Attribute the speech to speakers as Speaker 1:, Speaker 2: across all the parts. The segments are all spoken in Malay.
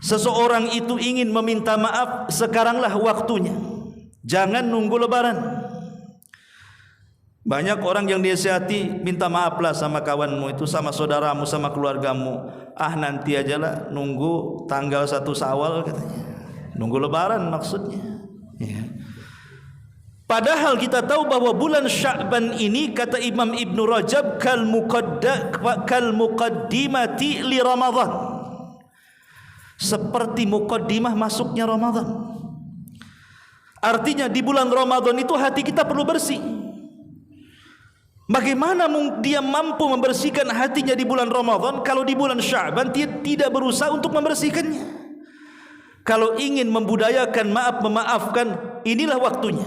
Speaker 1: seseorang itu ingin meminta maaf, sekaranglah waktunya. Jangan nunggu lebaran. Banyak orang yang disihati, minta maaflah sama kawanmu itu, sama saudaramu, sama keluargamu. Ah, nanti ajalah, nunggu tanggal 1 Syawal katanya. Nunggu lebaran maksudnya. Ya. Padahal kita tahu bahwa bulan Sya'ban ini, kata Imam Ibn Rajab, kal muqaddimati li Ramadan, seperti muqaddimah masuknya Ramadan. Artinya di bulan Ramadan itu hati kita perlu bersih. Bagaimana dia mampu membersihkan hatinya di bulan Ramadan kalau di bulan Sya'ban dia tidak berusaha untuk membersihkannya? Kalau ingin membudayakan maaf memaafkan, inilah waktunya.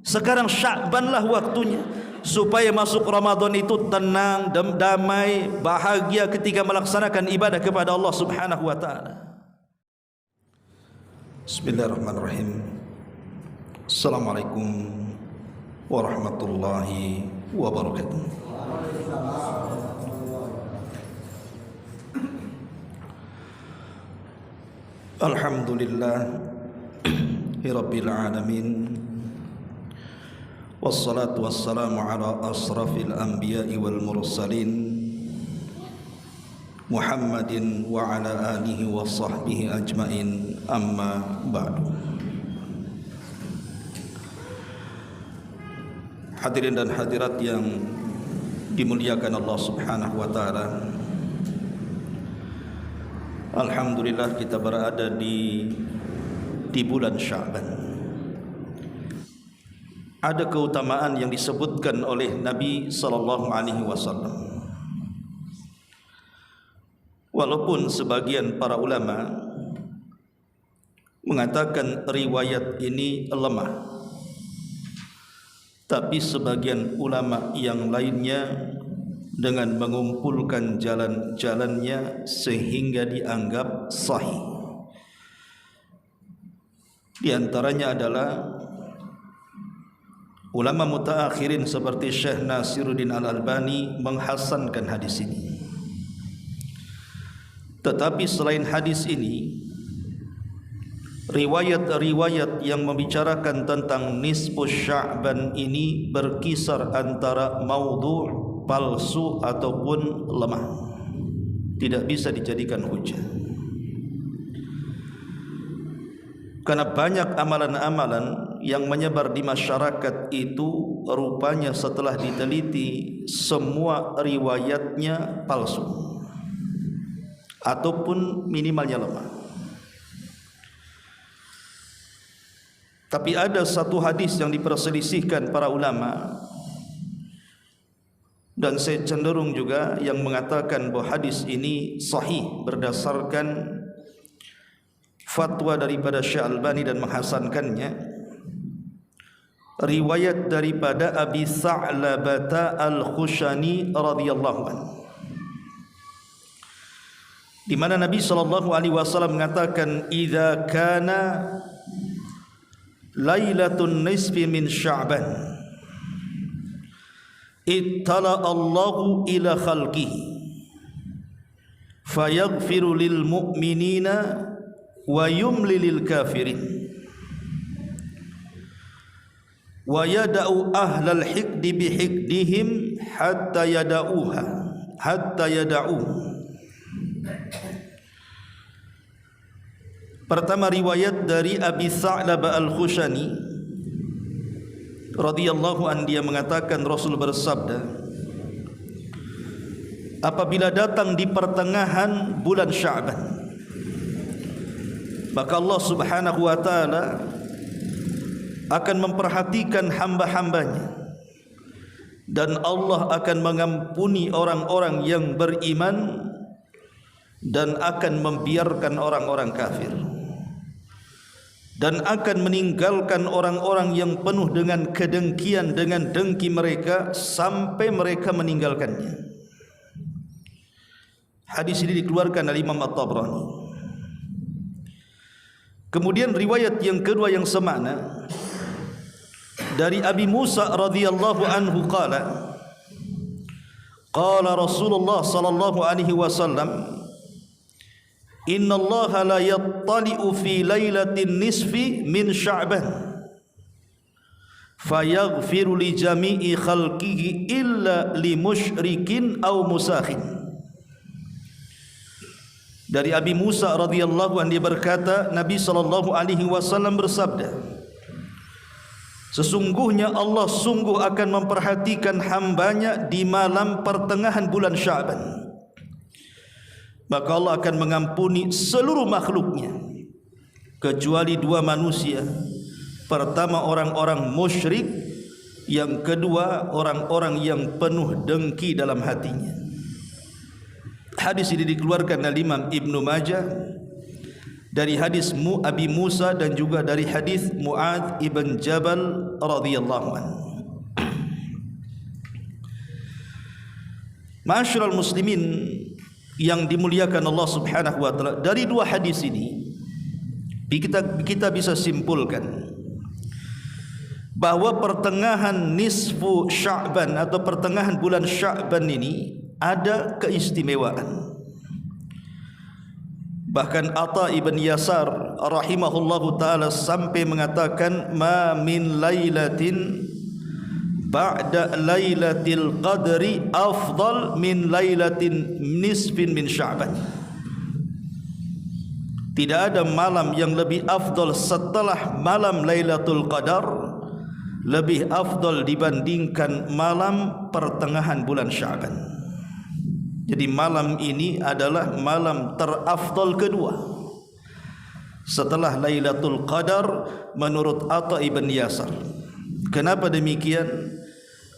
Speaker 1: Sekarang Sya'banlah waktunya, supaya masuk Ramadan itu tenang, damai, bahagia ketika melaksanakan ibadah kepada Allah Subhanahu wa taala. Bismillahirrahmanirrahim. Assalamualaikum warahmatullahi wabarakatuh. Alhamdulillah rabbil alamin. Wassalatu wassalamu ala asrafil anbiya'i wal mursalin Muhammadin wa ala alihi wa sahbihi ajmain, amma ba'du. Hadirin dan hadirat yang dimuliakan Allah Subhanahu wa taala, alhamdulillah kita berada di bulan Sya'ban. Ada keutamaan yang disebutkan oleh Nabi sallallahu alaihi wasallam. Walaupun sebagian para ulama mengatakan riwayat ini lemah, tapi sebagian ulama yang lainnya dengan mengumpulkan jalan-jalannya sehingga dianggap sahih. Di antaranya adalah ulama mutaakhirin seperti Syekh Nasiruddin Al-Albani menghasankan hadis ini. Tetapi selain hadis ini, riwayat-riwayat yang membicarakan tentang nisfus Sya'ban ini berkisar antara maudhu', palsu ataupun lemah, tidak bisa dijadikan hujah. Karena banyak amalan-amalan yang menyebar di masyarakat itu rupanya setelah diteliti semua riwayatnya palsu ataupun minimalnya lemah. Tapi ada satu hadis yang diperselisihkan para ulama, dan saya cenderung juga yang mengatakan bahwa hadis ini sahih berdasarkan fatwa daripada Syekh Albani dan menghasankannya. Riwayat daripada Abi Sa'labah Al-Khushani radhiyallahu anhu, di mana Nabi sallallahu alaihi wasallam mengatakan, "Idza kana lailatun nisfi min Sya'ban, ittala Allahu ila khalqihi fayaghfiru lil mu'minina wa yumli lil kafirin wa yada'u ahlal hiqdi bihikdihim hatta yada'uhu." Pertama, riwayat dari Abi Sa'labah Al-Khushani radhiyallahu anhu, dia mengatakan Rasul bersabda, apabila datang di pertengahan bulan Sya'ban, maka Allah Subhanahu wa taala akan memperhatikan hamba-hambanya, dan Allah akan mengampuni orang-orang yang beriman dan akan membiarkan orang-orang kafir, dan akan meninggalkan orang-orang yang penuh dengan kedengkian dengan dengki mereka sampai mereka meninggalkannya. Hadis ini dikeluarkan oleh Imam At-Tabrani. Kemudian riwayat yang kedua yang semakna dari Abi Musa radhiyallahu anhu qala, qala Rasulullah sallallahu alaihi wasallam, innallaha la yattali'u fi lailatin nisfi min Sya'ban fayaghfiru li jami'i khalqihi illa li musyrikin aw musakhin. Dari Abi Musa radhiyallahu anhu, dia berkata, Nabi sallallahu alaihi wasallam bersabda, sesungguhnya Allah sungguh akan memperhatikan hambanya di malam pertengahan bulan Sya'ban, maka Allah akan mengampuni seluruh makhluknya kecuali dua manusia. Pertama orang-orang musyrik, yang kedua orang-orang yang penuh dengki dalam hatinya. Hadis ini dikeluarkan oleh Imam Ibnu Majah dari hadis Abi Musa dan juga dari hadis Mu'adz ibn Jabal radhiyallahu anhu. Ma'asyiral muslimin yang dimuliakan Allah Subhanahu wa taala, dari dua hadis ini kita bisa simpulkan bahwa pertengahan nisfu Sya'ban atau pertengahan bulan Sya'ban ini ada keistimewaan. Bahkan Atha ibn Yasar rahimahullahu taala sampai mengatakan, ma min lailatin ba'da lailatil qadri afdal min lailatin nisfin min Sya'ban. Tidak ada malam yang lebih afdal setelah malam Lailatul Qadar, lebih afdal dibandingkan malam pertengahan bulan Sya'ban. Jadi malam ini adalah malam terafdal kedua setelah Lailatul Qadar menurut Atha ibn Yasar. Kenapa demikian?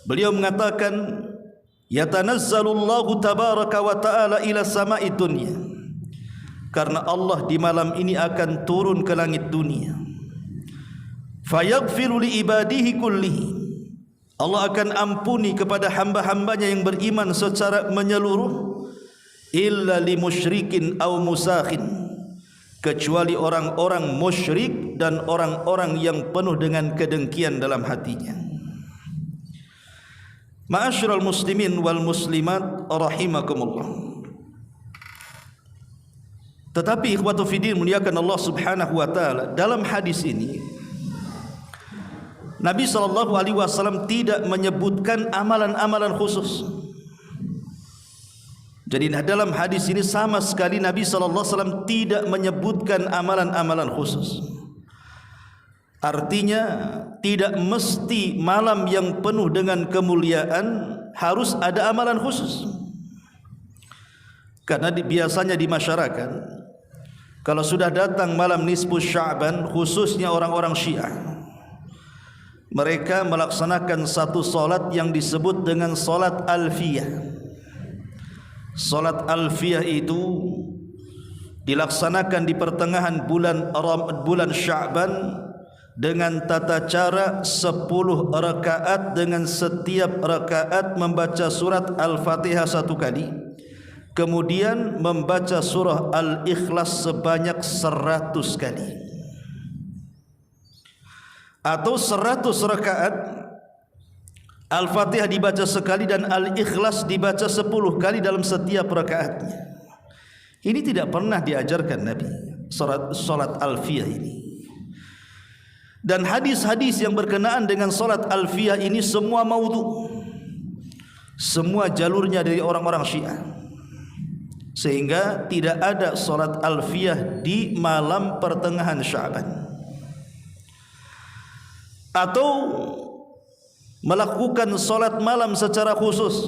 Speaker 1: Beliau mengatakan, yatanazzalullahu tabaraka wa ta'ala ila sama'i dunya, karena Allah di malam ini akan turun ke langit dunia. Fayaghfiru li ibadihi kullihi, Allah akan ampuni kepada hamba-hambanya yang beriman secara menyeluruh, illa li musyrikin aw musakhin, kecuali orang-orang musyrik dan orang-orang yang penuh dengan kedengkian dalam hatinya. Ma'asyiral muslimin wal muslimat rahimakumullah. Tetapi ikhwatu fiddin muliakan Allah Subhanahu wa taala, dalam hadis ini Nabi SAW tidak menyebutkan amalan-amalan khusus. Jadi dalam hadis ini sama sekali Nabi SAW tidak menyebutkan amalan-amalan khusus. Artinya tidak mesti malam yang penuh dengan kemuliaan harus ada amalan khusus. Karena biasanya di masyarakat, kalau sudah datang malam nisfu Sya'ban, khususnya orang-orang Syiah, mereka melaksanakan satu solat yang disebut dengan solat alfiyah. Solat alfiyah itu dilaksanakan di pertengahan bulan Sya'ban dengan tata cara 10 rakaat, dengan setiap rakaat membaca surat Al-Fatihah 1 kali, kemudian membaca surah Al-Ikhlas sebanyak 100 kali, atau 100 rakaat Al-Fatihah dibaca sekali dan Al-Ikhlas dibaca 10 kali dalam setiap rakaatnya. Ini tidak pernah diajarkan Nabi salat alfiyah ini. Dan hadis-hadis yang berkenaan dengan salat alfiyah ini semua maudhu, semua jalurnya dari orang-orang Syiah, sehingga tidak ada salat alfiyah di malam pertengahan Sya'ban. Atau melakukan solat malam secara khusus,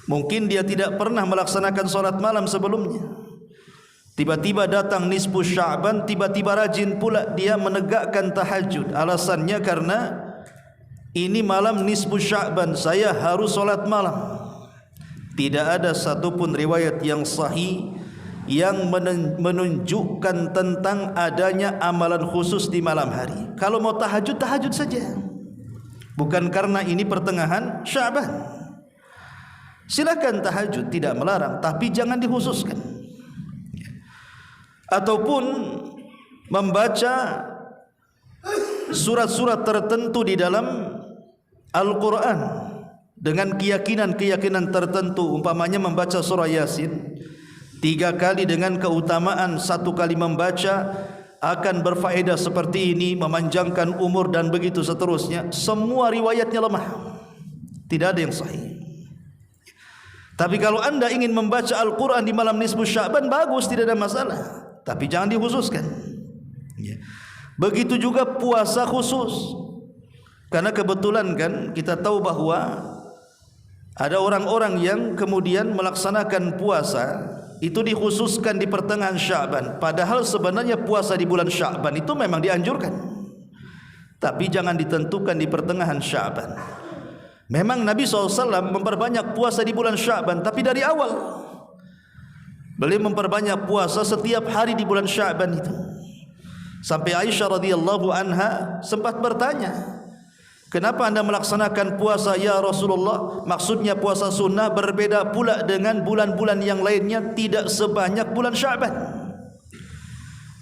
Speaker 1: mungkin dia tidak pernah melaksanakan solat malam sebelumnya, tiba-tiba datang nisfu Sya'ban, tiba-tiba rajin pula dia menegakkan tahajud. Alasannya karena ini malam nisfu Sya'ban, saya harus solat malam. Tidak ada satupun riwayat yang sahih yang menunjukkan tentang adanya amalan khusus di malam hari. Kalau mau tahajud, tahajud saja, bukan karena ini pertengahan Sya'ban. Silakan tahajud, tidak melarang, tapi jangan dikhususkan. Ataupun membaca surat-surat tertentu di dalam Al-Quran dengan keyakinan-keyakinan tertentu, umpamanya membaca surah Yasin 3 kali dengan keutamaan 1 kali membaca akan berfaedah seperti ini, memanjangkan umur dan begitu seterusnya. Semua riwayatnya lemah, tidak ada yang sahih. Tapi kalau anda ingin membaca Al-Quran di malam nisfu Sya'ban, bagus, tidak ada masalah, tapi jangan dikhususkan. Begitu juga puasa khusus, karena kebetulan kan kita tahu bahwa ada orang-orang yang kemudian melaksanakan puasa itu dikhususkan di pertengahan Sya'ban, padahal sebenarnya puasa di bulan Sya'ban itu memang dianjurkan, tapi jangan ditentukan di pertengahan Sya'ban. Memang Nabi SAW memperbanyak puasa di bulan Sya'ban, tapi dari awal beliau memperbanyak puasa setiap hari di bulan Sya'ban itu. Sampai Aisyah radhiyallahu anha sempat bertanya, kenapa anda melaksanakan puasa ya Rasulullah? Maksudnya puasa sunnah, berbeda pula dengan bulan-bulan yang lainnya, tidak sebanyak bulan Sya'ban.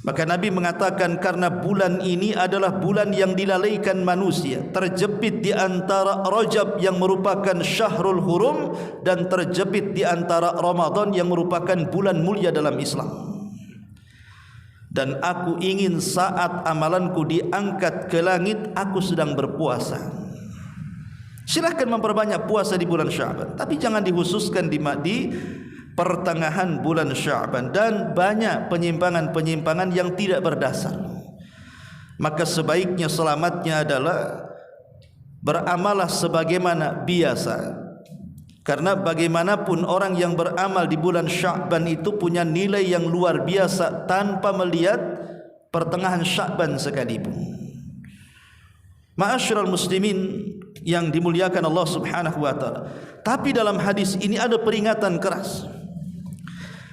Speaker 1: Maka Nabi mengatakan, karena bulan ini adalah bulan yang dilalaikan manusia, terjepit di antara Rajab yang merupakan Syahrul Hurum dan terjepit di antara Ramadan yang merupakan bulan mulia dalam Islam. Dan aku ingin saat amalanku diangkat ke langit, aku sedang berpuasa. Silahkan memperbanyak puasa di bulan Sya'ban, tapi jangan dikhususkan di pertengahan bulan Sya'ban. Dan banyak penyimpangan-penyimpangan yang tidak berdasar. Maka sebaiknya selamatnya adalah beramalah sebagaimana biasa. Karena bagaimanapun orang yang beramal di bulan Sya'ban itu punya nilai yang luar biasa tanpa melihat pertengahan Sya'ban sekalipun. Ma'asyiral muslimin yang dimuliakan Allah Subhanahu wa taala. Tapi dalam hadis ini ada peringatan keras.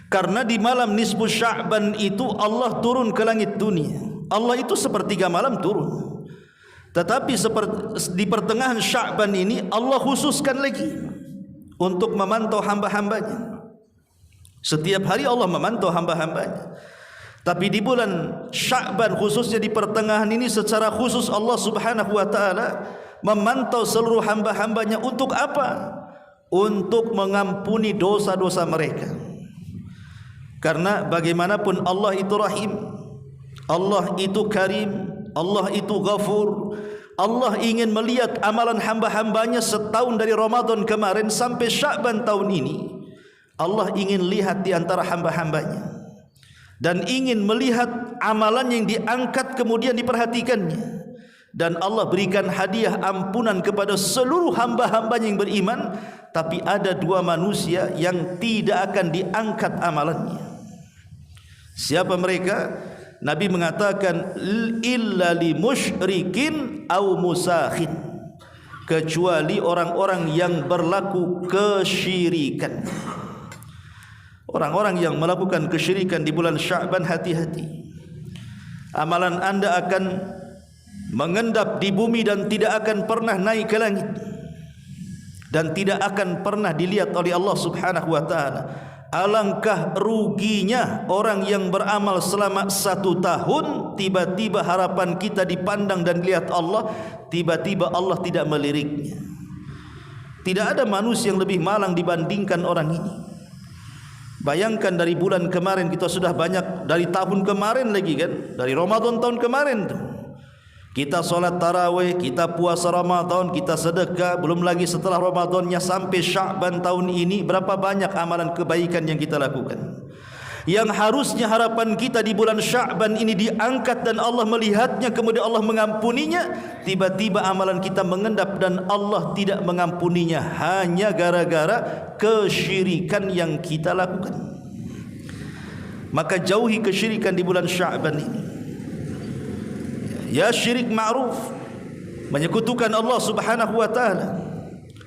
Speaker 1: Karena di malam nisfu Sya'ban itu Allah turun ke langit dunia. Allah itu sepertiga malam turun. Tetapi di pertengahan Sya'ban ini Allah khususkan lagi untuk memantau hamba-hambanya. Setiap hari Allah memantau hamba-hambanya. Tapi di bulan Sya'ban khususnya di pertengahan ini secara khusus Allah Subhanahu wa taala memantau seluruh hamba-hambanya. Untuk apa? Untuk mengampuni dosa-dosa mereka. Karena bagaimanapun Allah itu Rahim, Allah itu Karim, Allah itu Ghafur. Allah ingin melihat amalan hamba-hambanya setahun dari Ramadan kemarin sampai Sya'ban tahun ini. Allah ingin lihat di antara hamba-hambanya dan ingin melihat amalan yang diangkat kemudian diperhatikannya. Dan Allah berikan hadiah ampunan kepada seluruh hamba-hambanya yang beriman. Tapi ada 2 manusia yang tidak akan diangkat amalannya. Siapa mereka? Nabi mengatakan, illa li musyrikin au musakhin, kecuali orang-orang yang berlaku kesyirikan. Orang-orang yang melakukan kesyirikan di bulan Sya'ban, hati-hati. Amalan anda akan mengendap di bumi dan tidak akan pernah naik ke langit, dan tidak akan pernah dilihat oleh Allah Subhanahu wa taala. Alangkah ruginya orang yang beramal selama 1 tahun, tiba-tiba harapan kita dipandang dan dilihat Allah, tiba-tiba Allah tidak meliriknya. Tidak ada manusia yang lebih malang dibandingkan orang ini. Bayangkan dari bulan kemarin kita sudah banyak, dari tahun kemarin lagi kan, dari Ramadan tahun kemarin tuh, kita sholat tarawih, kita puasa Ramadan, kita sedekah. Belum lagi setelah Ramadannya sampai Sya'ban tahun ini, berapa banyak amalan kebaikan yang kita lakukan. Yang harusnya harapan kita di bulan Sya'ban ini diangkat dan Allah melihatnya, kemudian Allah mengampuninya. Tiba-tiba amalan kita mengendap dan Allah tidak mengampuninya, hanya gara-gara kesyirikan yang kita lakukan. Maka jauhi kesyirikan di bulan Sya'ban ini. Ya syirik ma'ruf, menyekutukan Allah Subhanahu wa taala.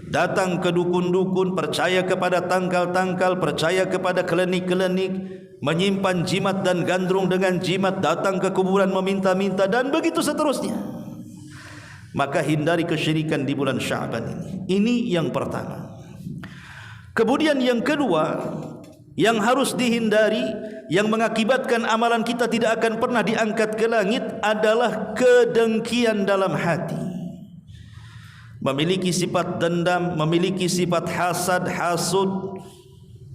Speaker 1: Datang ke dukun-dukun, percaya kepada tangkal-tangkal, percaya kepada klinik-klinik, menyimpan jimat dan gandrung dengan jimat, datang ke kuburan meminta-minta dan begitu seterusnya. Maka hindari kesyirikan di bulan Sya'ban ini. Ini yang pertama. Kemudian yang kedua, yang harus dihindari, yang mengakibatkan amalan kita tidak akan pernah diangkat ke langit, adalah kedengkian dalam hati. Memiliki sifat dendam, memiliki sifat hasad, hasud,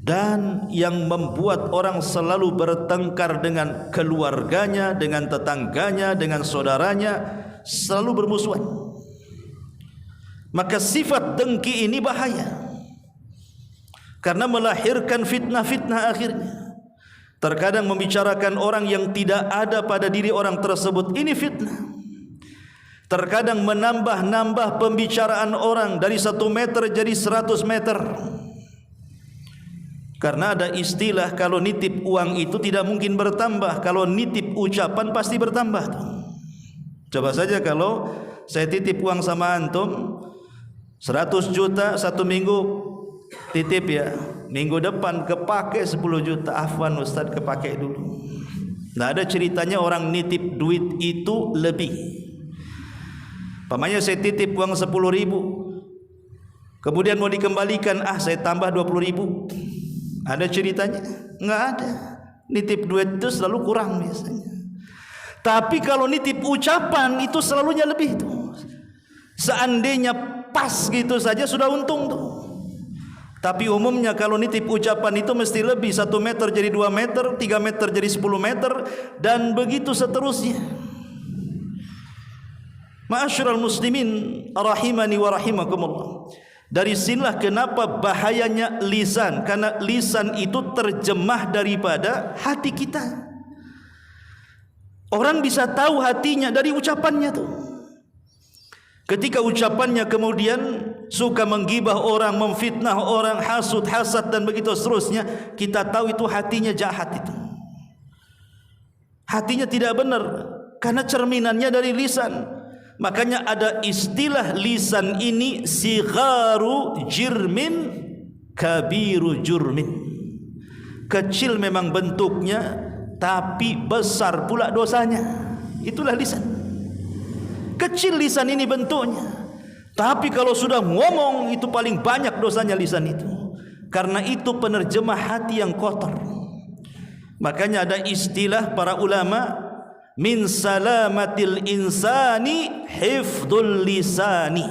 Speaker 1: dan yang membuat orang selalu bertengkar dengan keluarganya, dengan tetangganya, dengan saudaranya, selalu bermusuhan. Maka sifat dengki ini bahaya, karena melahirkan fitnah-fitnah akhirnya. Terkadang membicarakan orang yang tidak ada pada diri orang tersebut, ini fitnah. Terkadang menambah-nambah pembicaraan orang dari 1 meter jadi 100 meter. Karena ada istilah, kalau nitip uang itu tidak mungkin bertambah, kalau nitip ucapan pasti bertambah. Coba saja kalau saya titip uang sama antum 100 juta 1 minggu, titip ya, minggu depan kepake 10 juta, afwan Ustaz, kepake dulu. Nah, ada ceritanya orang nitip duit itu lebih. Pamannya saya titip uang 10 ribu, kemudian mau dikembalikan, saya tambah 20 ribu. Ada ceritanya? Enggak ada. Nitip duit itu selalu kurang biasanya. Tapi kalau nitip ucapan itu selalunya lebih tuh. Seandainya pas gitu saja sudah untung tuh. Tapi umumnya kalau nitip ucapan itu mesti lebih, 1 meter jadi 2 meter, 3 meter jadi 10 meter, dan begitu seterusnya. Ma'asyiral muslimin rahimani wa rahimakumullah. Dari sinilah kenapa bahayanya lisan, karena lisan itu terjemah daripada hati kita. Orang bisa tahu hatinya dari ucapannya tuh. Ketika ucapannya kemudian suka menggibah orang, memfitnah orang, hasud, hasad dan begitu seterusnya, kita tahu itu hatinya jahat itu. Hatinya tidak benar karena cerminannya dari lisan. Makanya ada istilah lisan ini sigharu jirmin kabiru jurmin. Kecil memang bentuknya, tapi besar pula dosanya. Itulah lisan. Kecil lisan ini bentuknya, tapi kalau sudah ngomong itu paling banyak dosanya lisan itu. Karena itu penerjemah hati yang kotor. Makanya ada istilah para ulama, min salamatil insani hifdzul lisani.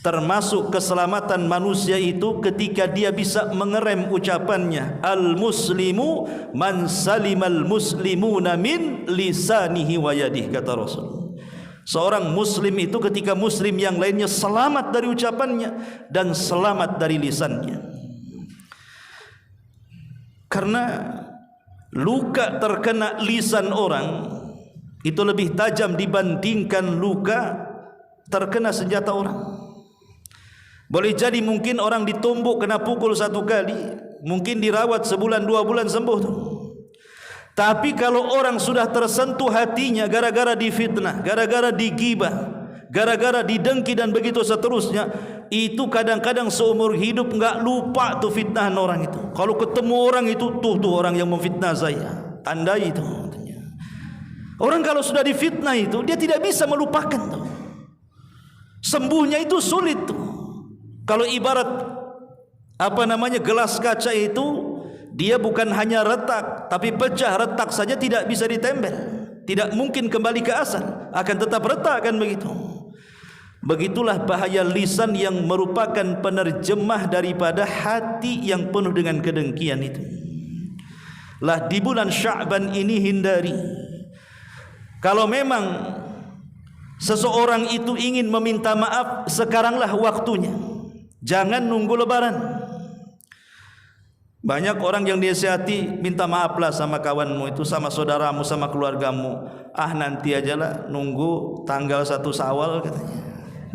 Speaker 1: Termasuk keselamatan manusia itu ketika dia bisa mengerem ucapannya. Al muslimu man salimal muslimuna min lisanihi wa yadihi, kata Rasul. Seorang muslim itu ketika muslim yang lainnya selamat dari ucapannya dan selamat dari lisannya. Karena luka terkena lisan orang itu lebih tajam dibandingkan luka terkena senjata orang. Boleh jadi mungkin orang ditumbuk kena pukul 1 kali, mungkin dirawat sebulan 2 bulan sembuh tuh. Tapi kalau orang sudah tersentuh hatinya gara-gara difitnah, gara-gara digibah, gara-gara didengki dan begitu seterusnya, itu kadang-kadang seumur hidup enggak lupa tuh fitnahan orang itu. Kalau ketemu orang itu, tuh orang yang memfitnah saya, tandai itu. Orang kalau sudah difitnah itu dia tidak bisa melupakan tuh. Sembuhnya itu sulit tuh. Kalau ibarat gelas kaca itu, dia bukan hanya retak, tapi pecah, retak saja tidak bisa ditempel, tidak mungkin kembali ke asal, akan tetap retak kan begitu. Begitulah bahaya lisan yang merupakan penerjemah daripada hati yang penuh dengan kedengkian itu. Lah di bulan Sya'ban ini hindari. Kalau memang seseorang itu ingin meminta maaf, sekaranglah waktunya. Jangan nunggu lebaran. Banyak orang yang disihati, minta maaflah sama kawanmu itu, sama saudaramu, sama keluargamu. Nanti ajalah, nunggu tanggal 1 Syawal katanya.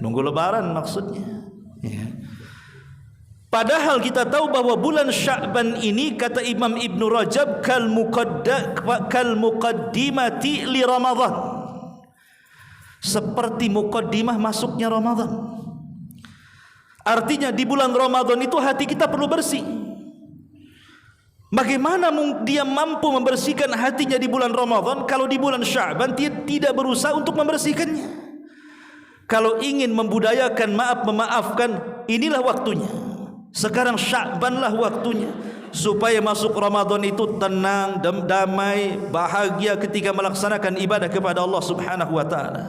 Speaker 1: Nunggu lebaran maksudnya ya. Padahal kita tahu bahwa bulan Sya'ban ini, kata Imam Ibn Rajab, kal muqaddimati li Ramadan, seperti muqaddimah masuknya Ramadan. Artinya di bulan Ramadan itu hati kita perlu bersih. Bagaimana dia mampu membersihkan hatinya di bulan Ramadan kalau di bulan Sya'ban dia tidak berusaha untuk membersihkannya? Kalau ingin membudayakan memaafkan, inilah waktunya. Sekarang Sya'banlah waktunya, supaya masuk Ramadan itu tenang, damai, bahagia ketika melaksanakan ibadah kepada Allah Subhanahu wa taala.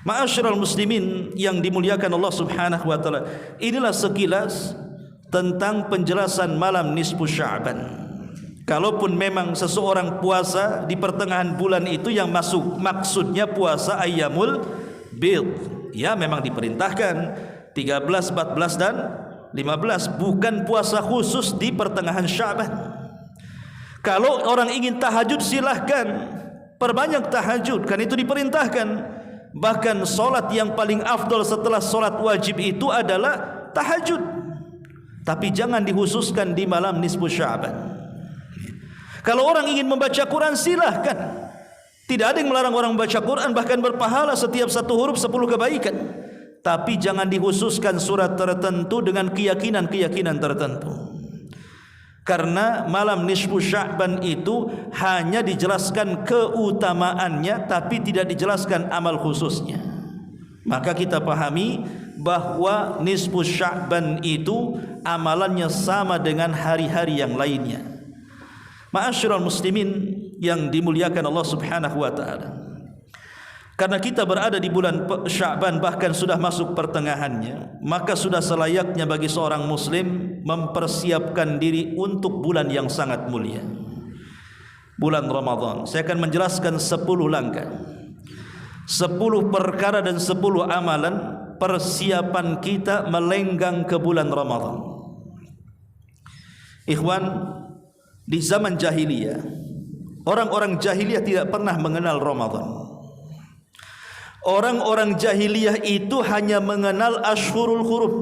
Speaker 1: Ma'asyiral muslimin yang dimuliakan Allah Subhanahu wa taala, inilah sekilas tentang penjelasan malam nisfu Sya'ban. Kalaupun memang seseorang puasa di pertengahan bulan itu yang masuk maksudnya puasa ayyamul bid, ya memang diperintahkan 13, 14 dan 15, bukan puasa khusus di pertengahan Sya'ban. Kalau orang ingin tahajud silahkan, perbanyak tahajud, kan itu diperintahkan. Bahkan solat yang paling afdol setelah solat wajib itu adalah tahajud. Tapi jangan dikhususkan di malam nisfu Sya'ban. Kalau orang ingin membaca Quran silahkan. Tidak ada yang melarang orang membaca Quran, bahkan berpahala setiap satu huruf 10 kebaikan. Tapi jangan dikhususkan surat tertentu dengan keyakinan-keyakinan tertentu. Karena malam nisfu Sya'ban itu hanya dijelaskan keutamaannya, tapi tidak dijelaskan amal khususnya. Maka kita pahami bahwa nisfu Sya'ban itu amalannya sama dengan hari-hari yang lainnya. Ma'asyiral muslimin yang dimuliakan Allah Subhanahu wa taala. Karena kita berada di bulan Sya'ban, bahkan sudah masuk pertengahannya, maka sudah selayaknya bagi seorang muslim mempersiapkan diri untuk bulan yang sangat mulia, bulan Ramadan. Saya akan menjelaskan 10 langkah, 10 perkara dan 10 amalan persiapan kita melenggang ke bulan Ramadan. Ikhwan, di zaman jahiliyah, orang-orang jahiliyah tidak pernah mengenal Ramadan. Orang-orang jahiliyah itu hanya mengenal Ashhurul Hurum.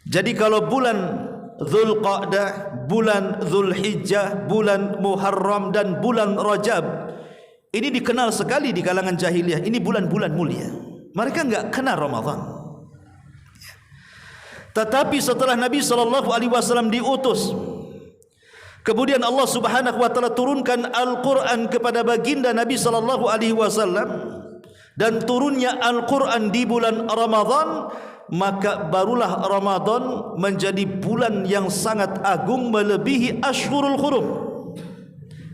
Speaker 1: Jadi kalau bulan Dzulqa'dah, bulan Dzulhijjah, bulan Muharram dan bulan Rajab, ini dikenal sekali di kalangan jahiliyah. Ini bulan-bulan mulia. Mereka enggak kenal Ramadan. Tetapi setelah Nabi SAW diutus, kemudian Allah Subhanahu wa taala turunkan Al-Qur'an kepada baginda Nabi sallallahu alaihi wasallam, dan turunnya Al-Qur'an di bulan Ramadan, maka barulah Ramadan menjadi bulan yang sangat agung melebihi Ashhurul Hurum.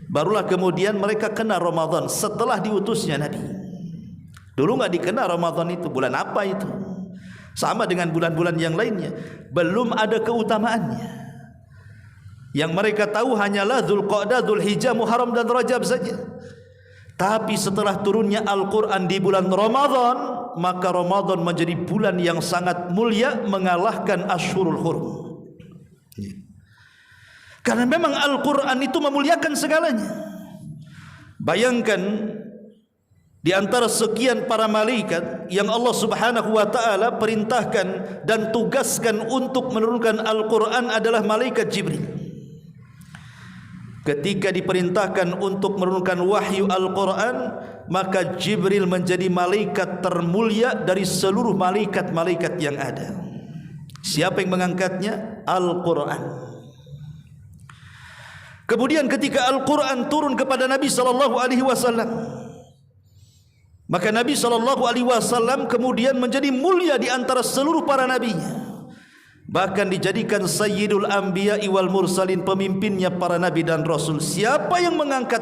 Speaker 1: Barulah kemudian mereka kenal Ramadan setelah diutusnya Nabi. Dulu enggak dikenal Ramadan itu bulan apa itu. Sama dengan bulan-bulan yang lainnya, belum ada keutamaannya. Yang mereka tahu hanyalah Dzulqa'dah, Dzulhijjah, Muharram dan Rajab saja. Tapi setelah turunnya Al-Quran di bulan Ramadan, maka Ramadan menjadi bulan yang sangat mulia, mengalahkan Ashhurul Hurum. Karena memang Al-Quran itu memuliakan segalanya. Bayangkan, di antara sekian para malaikat yang Allah Subhanahu wa taala perintahkan dan tugaskan untuk menurunkan Al-Quran adalah malaikat Jibril. Ketika diperintahkan untuk menurunkan wahyu Al-Quran, maka Jibril menjadi malaikat termulia dari seluruh malaikat-malaikat yang ada. Siapa yang mengangkatnya? Al-Quran. Kemudian ketika Al-Quran turun kepada Nabi SAW, maka Nabi SAW kemudian menjadi mulia di antara seluruh para nabinya. Bahkan dijadikan Sayyidul Anbiya wal Mursalin, pemimpinnya para nabi dan rasul. Siapa yang mengangkat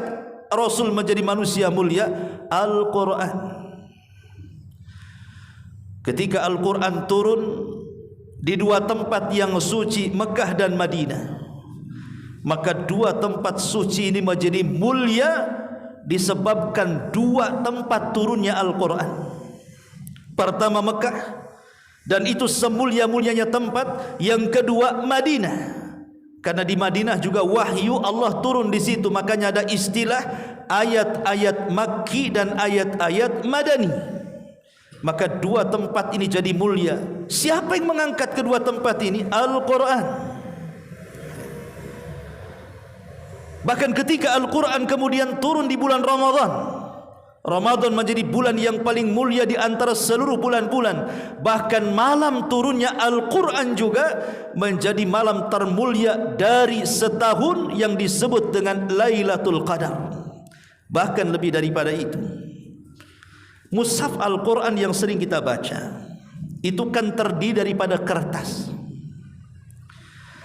Speaker 1: Rasul menjadi manusia mulia? Al-Quran. Ketika Al-Quran turun di dua tempat yang suci, Mekah dan Madinah, maka dua tempat suci ini menjadi mulia disebabkan dua tempat turunnya Al-Quran. Pertama Mekah, dan itu semulia-mulianya tempat. Yang kedua Madinah, karena di Madinah juga wahyu Allah turun di situ. Makanya ada istilah ayat-ayat Makki dan ayat-ayat Madani. Maka dua tempat ini jadi mulia. Siapa yang mengangkat kedua tempat ini? Al-Quran. Bahkan ketika Al-Quran kemudian turun di bulan Ramadan, Ramadan menjadi bulan yang paling mulia di antara seluruh bulan-bulan. Bahkan malam turunnya Al-Quran juga menjadi malam termulia dari setahun yang disebut dengan Lailatul Qadar. Bahkan lebih daripada itu. Mushaf Al-Quran yang sering kita baca itu kan terdiri daripada kertas.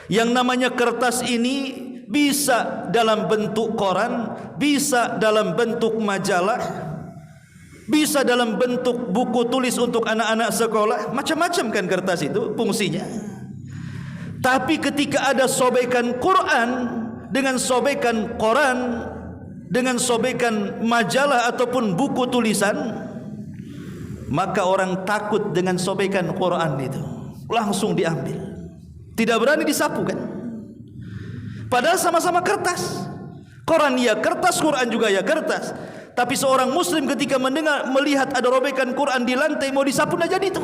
Speaker 1: Yang namanya kertas ini bisa dalam bentuk koran, bisa dalam bentuk majalah, bisa dalam bentuk buku tulis untuk anak-anak sekolah. Macam-macam kan kertas itu fungsinya. Tapi ketika ada sobekan Quran dengan sobekan koran, dengan sobekan majalah ataupun buku tulisan, maka orang takut dengan sobekan Quran itu, langsung diambil, tidak berani disapu kan. Padahal sama-sama kertas. Quran ya kertas, Quran juga ya kertas. Tapi seorang muslim ketika melihat ada robekan Quran di lantai, mau disapu tidak jadi itu,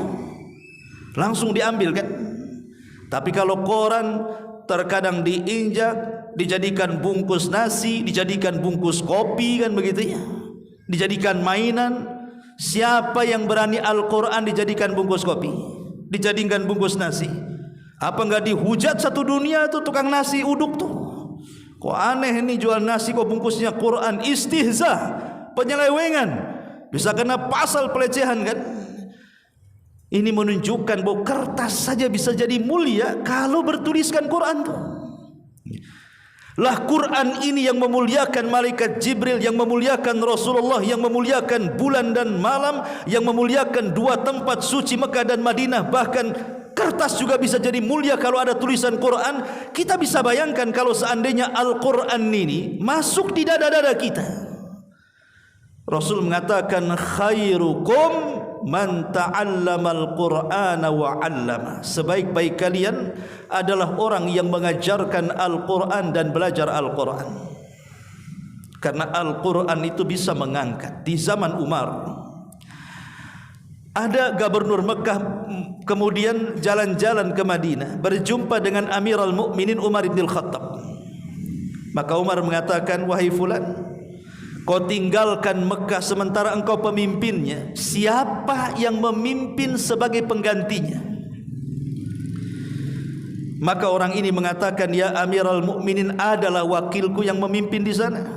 Speaker 1: langsung diambil kan. Tapi kalau koran terkadang diinjak, dijadikan bungkus nasi, dijadikan bungkus kopi kan begitu ya, dijadikan mainan. Siapa yang berani Al-Quran dijadikan bungkus kopi, dijadikan bungkus nasi? Apa enggak dihujat satu dunia tuh tukang nasi uduk tuh? Kok aneh ini jual nasi kok bungkusnya Quran? Istihza, penyelewengan, bisa kena pasal pelecehan kan. Ini menunjukkan bahwa kertas saja bisa jadi mulia kalau bertuliskan Quran tuh. Lah Quran ini yang memuliakan malaikat Jibril, yang memuliakan Rasulullah, yang memuliakan bulan dan malam, yang memuliakan dua tempat suci Mekah dan Madinah. Bahkan kertas juga bisa jadi mulia kalau ada tulisan Quran. Kita bisa bayangkan kalau seandainya Al-Quran ini masuk di dada-dada kita. Rasul mengatakan khairukum man ta'allamal Qur'ana wa 'allama. Sebaik-baik kalian adalah orang yang mengajarkan Al-Qur'an dan belajar Al-Qur'an. Karena Al-Qur'an itu bisa mengangkat. Di zaman Umar ada gubernur Mekah kemudian jalan-jalan ke Madinah, berjumpa dengan Amirul Mukminin Umar bin Khattab. Maka Umar mengatakan, wahai fulan, kau tinggalkan Mekah sementara engkau pemimpinnya. Siapa yang memimpin sebagai penggantinya? Maka orang ini mengatakan, ya Amirul Mukminin adalah wakilku yang memimpin di sana.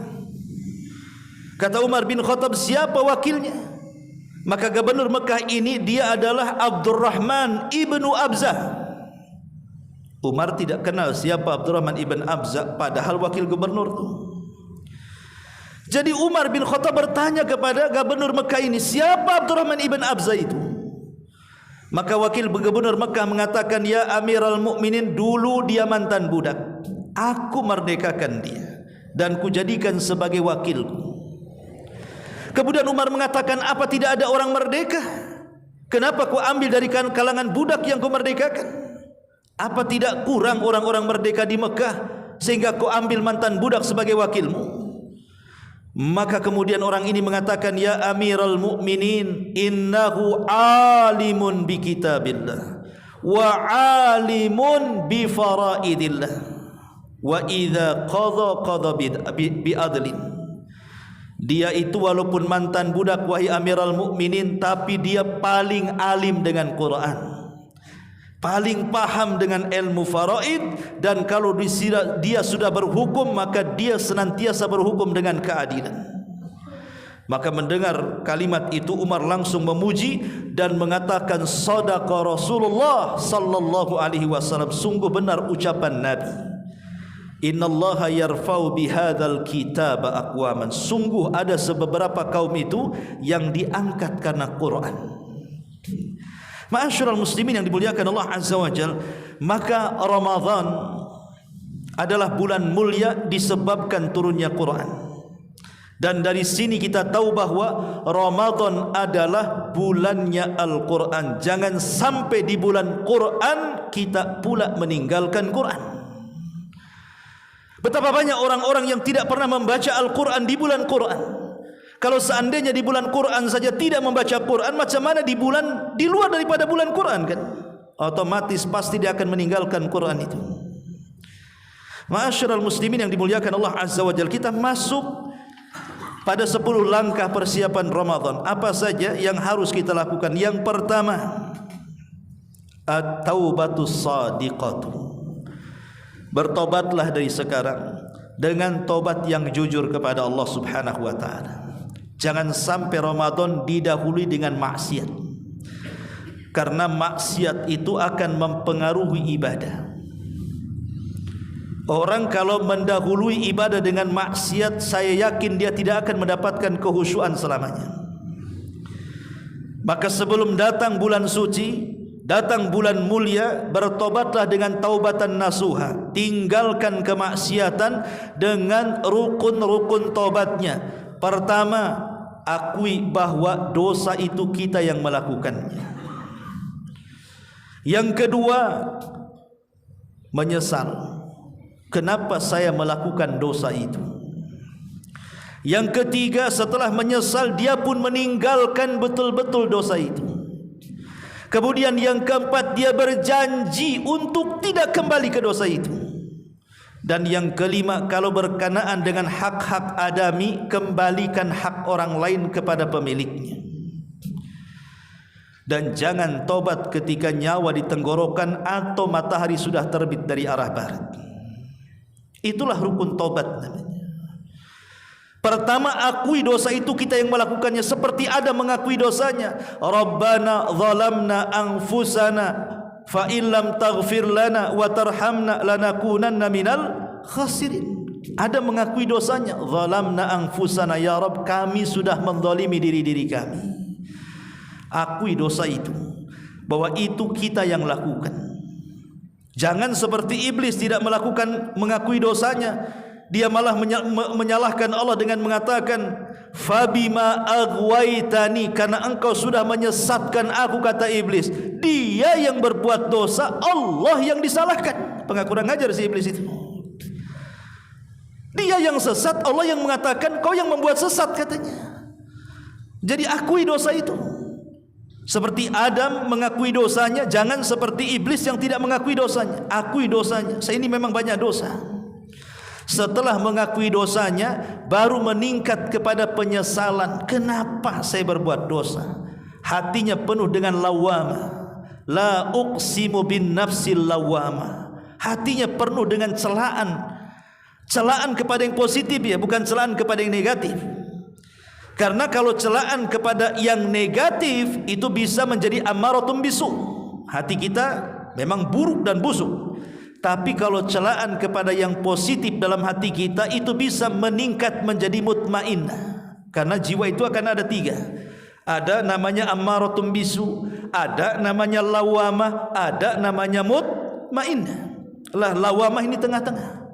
Speaker 1: Kata Umar bin Khattab, siapa wakilnya? Maka gubernur Mekah ini dia adalah Abdurrahman ibnu Abzah. Umar tidak kenal siapa Abdurrahman ibn Abzah, padahal wakil gubernur itu. Jadi Umar bin Khattab bertanya kepada gubernur Mekah ini, siapa Abdurrahman ibn Abzah itu? Maka wakil gubernur Mekah mengatakan, ya Amirul Mukminin, dulu dia mantan budak, aku merdekakan dia dan kujadikan sebagai wakilku. Kemudian Umar mengatakan, apa tidak ada orang merdeka? Kenapa kau ambil dari kalangan budak yang kau merdekakan? Apa tidak kurang orang-orang merdeka di Mekah sehingga kau ambil mantan budak sebagai wakilmu? Maka kemudian orang ini mengatakan, ya Amirul Mukminin, innahu alimun bi kitabillah wa alimun bi faraidillah wa idza qadha bi adlin. Dia itu walaupun mantan budak, wahai Amirul Mukminin, tapi dia paling alim dengan Quran, paling paham dengan ilmu faraid, dan kalau dia sudah berhukum maka dia senantiasa berhukum dengan keadilan. Maka mendengar kalimat itu Umar langsung memuji dan mengatakan, sadaqa Rasulullah sallallahu alaihi wasallam, sungguh benar ucapan Nabi, innallaha yarfa'u bihadzal kitab aqwaman, sungguh ada beberapa kaum itu yang diangkat karena Quran. Ma'asyiral muslimin yang dimuliakan Allah Azza wa Jalla, maka Ramadan adalah bulan mulia disebabkan turunnya Quran. Dan dari sini kita tahu bahwa Ramadan adalah bulannya Al-Quran. Jangan sampai di bulan Quran kita pula meninggalkan Quran. Betapa banyak orang-orang yang tidak pernah membaca Al-Quran di bulan Quran. Kalau seandainya di bulan Quran saja tidak membaca Quran, macam mana di bulan di luar daripada bulan Quran kan? Otomatis pasti dia akan meninggalkan Quran itu. Ma'asyiral muslimin yang dimuliakan Allah Azza wa Jalla, kita masuk pada 10 langkah persiapan Ramadan. Apa saja yang harus kita lakukan? Yang pertama, at-taubatus shadiqatu. Bertobatlah dari sekarang dengan tobat yang jujur kepada Allah Subhanahu wa taala. Jangan sampai Ramadan didahului dengan maksiat, karena maksiat itu akan mempengaruhi ibadah. Orang kalau mendahului ibadah dengan maksiat, saya yakin dia tidak akan mendapatkan kehusyuan selamanya. Maka sebelum datang bulan suci, datang bulan mulia, bertobatlah dengan taubatan nasuha, tinggalkan kemaksiatan dengan rukun-rukun tobatnya. Pertama, akui bahwa dosa itu kita yang melakukannya. Yang kedua, menyesal, kenapa saya melakukan dosa itu. Yang ketiga, setelah menyesal, dia pun meninggalkan betul-betul dosa itu. Kemudian yang keempat, dia berjanji untuk tidak kembali ke dosa itu. Dan yang kelima, kalau berkenaan dengan hak-hak adami, kembalikan hak orang lain kepada pemiliknya. Dan jangan tobat ketika nyawa di tenggorokan atau matahari sudah terbit dari arah barat. Itulah rukun tobat namanya. Pertama, akui dosa itu kita yang melakukannya, seperti Adam mengakui dosanya. Rabbana zalamna anfusana fa illam taghfir lana wa tarhamna lanakunanna minal khasirin. Adam mengakui dosanya. Zalamna anfusana, ya Rabb, kami sudah menzalimi diri-diri kami. Akui dosa itu, bahwa itu kita yang lakukan. Jangan seperti iblis, tidak mengakui dosanya. Dia malah menyalahkan Allah dengan mengatakan, fabima aghwaytani, karena engkau sudah menyesatkan aku, kata iblis. Dia yang berbuat dosa, Allah yang disalahkan. Kurang ajar si iblis itu. Dia yang sesat, Allah yang mengatakan kau yang membuat sesat, katanya. Jadi akui dosa itu. Seperti Adam mengakui dosanya, jangan seperti iblis yang tidak mengakui dosanya. Akui dosanya, saya ini memang banyak dosa. Setelah mengakui dosanya, baru meningkat kepada penyesalan. Kenapa saya berbuat dosa? Hatinya penuh dengan lawama. La uqsimu bin nafsil lawama. Hatinya penuh dengan celaan. Celaan kepada yang positif, ya, bukan celaan kepada yang negatif. Karena kalau celaan kepada yang negatif, itu bisa menjadi ammaratun bisu. Hati kita memang buruk dan busuk. Tapi kalau celaan kepada yang positif dalam hati kita, itu bisa meningkat menjadi mutmainnah. Karena jiwa itu akan ada tiga. Ada namanya ammaratun bisu, ada namanya lawamah, ada namanya mutmainnah. Lah, lawamah ini tengah-tengah.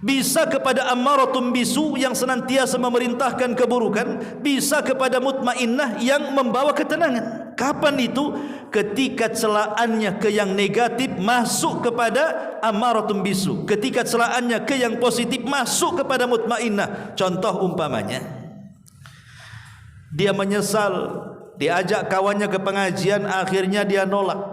Speaker 1: Bisa kepada ammaratun bisu yang senantiasa memerintahkan keburukan, bisa kepada mutmainnah yang membawa ketenangan. Kapan itu? Ketika celaannya ke yang negatif masuk kepada ammaratun bisu, ketika celaannya ke yang positif masuk kepada mutmainnah. Contoh umpamanya, dia menyesal, diajak kawannya ke pengajian, akhirnya dia nolak.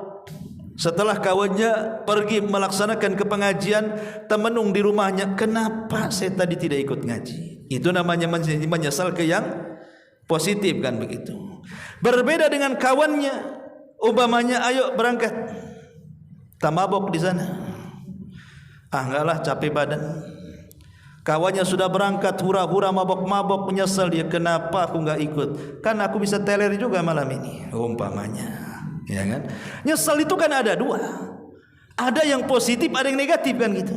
Speaker 1: Setelah kawannya pergi melaksanakan ke pengajian, temenung di rumahnya, kenapa saya tadi tidak ikut ngaji? Itu namanya menyesal ke yang positif, kan begitu. Berbeda dengan kawannya, umpamanya ayo berangkat, tak mabok di sana. Enggaklah, capek badan. Kawannya sudah berangkat, hura-hura, mabok-mabok, menyesal dia, kenapa aku enggak ikut? Kan aku bisa teler juga malam ini, umpamanya. Ya kan? Nyesal itu kan ada dua. Ada yang positif, ada yang negatif, kan gitu.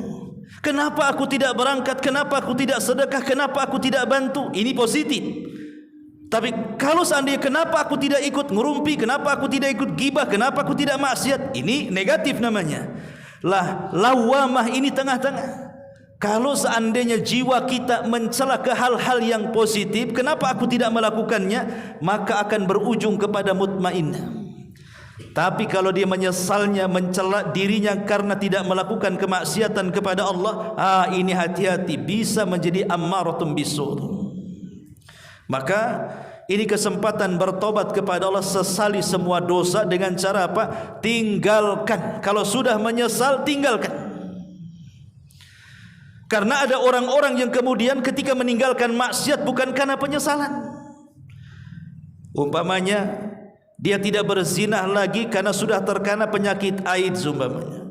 Speaker 1: Kenapa aku tidak berangkat? Kenapa aku tidak sedekah? Kenapa aku tidak bantu? Ini positif. Tapi kalau seandainya kenapa aku tidak ikut ngerumpi, kenapa aku tidak ikut gibah, kenapa aku tidak maksiat, ini negatif namanya. Lah, lawamah ini tengah-tengah. Kalau seandainya jiwa kita mencela ke hal-hal yang positif, kenapa aku tidak melakukannya, maka akan berujung kepada mutmainnah. Tapi kalau dia menyesalnya, mencela dirinya karena tidak melakukan kemaksiatan kepada Allah, ini hati-hati, bisa menjadi ammaratun bisu. Maka ini kesempatan bertobat kepada Allah, sesali semua dosa dengan cara apa? Tinggalkan. Kalau sudah menyesal, tinggalkan. Karena ada orang-orang yang kemudian ketika meninggalkan maksiat bukan karena penyesalan. Umpamanya dia tidak berzinah lagi karena sudah terkena penyakit AIDS umpamanya.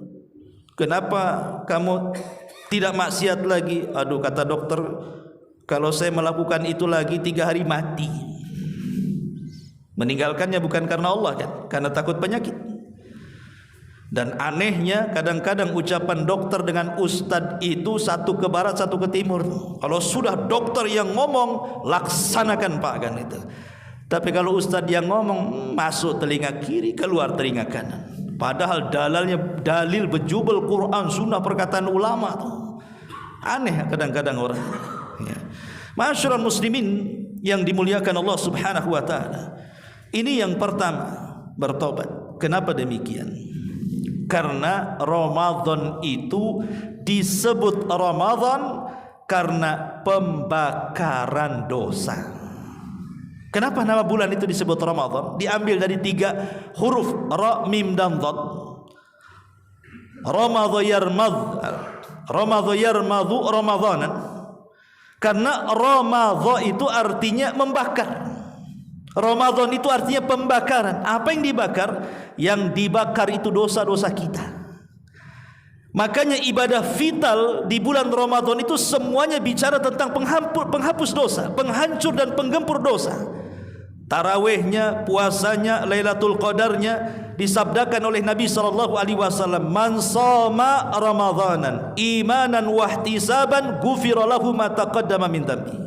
Speaker 1: Kenapa kamu tidak maksiat lagi? Aduh, kata dokter, kalau saya melakukan itu lagi 3 hari mati. Meninggalkannya bukan karena Allah, kan? Karena takut penyakit. Dan anehnya kadang-kadang ucapan dokter dengan ustadz itu satu ke barat, satu ke timur. Kalau sudah dokter yang ngomong, laksanakan Pak, kan itu. Tapi kalau ustadz yang ngomong, masuk telinga kiri, keluar telinga kanan. Padahal dalil berjubel Quran, sunnah, perkataan ulama tuh. Aneh kadang-kadang orang. Ya. Ma'asyiral muslimin yang dimuliakan Allah Subhanahu wa taala. Ini yang pertama, bertobat. Kenapa demikian? Karena Ramadan itu disebut Ramadan karena pembakaran dosa. Kenapa nama bulan itu disebut Ramadan? Diambil dari 3 huruf ra, mim dan dhad. Ramadha yarmadhu Ramadanan. Karena Ramadha itu artinya membakar. Ramadan itu artinya pembakaran. Apa yang dibakar? Yang dibakar itu dosa-dosa kita. Makanya ibadah vital di bulan Ramadan itu semuanya bicara tentang penghapus dosa, penghancur dan penggempur dosa. Tarawihnya, puasanya, Lailatul Qadarnya disabdakan oleh Nabi SAW, man shoma Ramadanan imanan wahtisaban ghufira lahu ma taqaddama min dhanbi.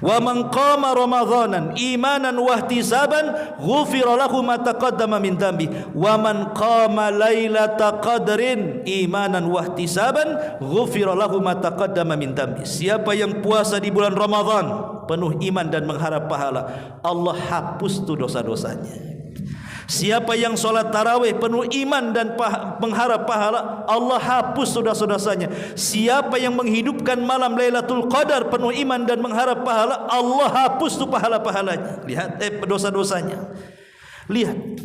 Speaker 1: Wa man qama Ramadanan imanan wahtisaban ghufira lahu ma taqaddama min dhanbi. Wa man qama Lailatul Qadrin imanan wahtisaban ghufira lahu ma taqaddama min dhanbi. Siapa yang puasa di bulan Ramadan penuh iman dan mengharap pahala, Allah hapus tu dosa-dosanya. Siapa yang solat tarawih penuh iman dan mengharap pahala, Allah hapus dosa-dosanya. Siapa yang menghidupkan malam Lailatul Qadar penuh iman dan mengharap pahala, Allah hapus tu pahala-pahalanya. Lihat dosa-dosanya. Lihat,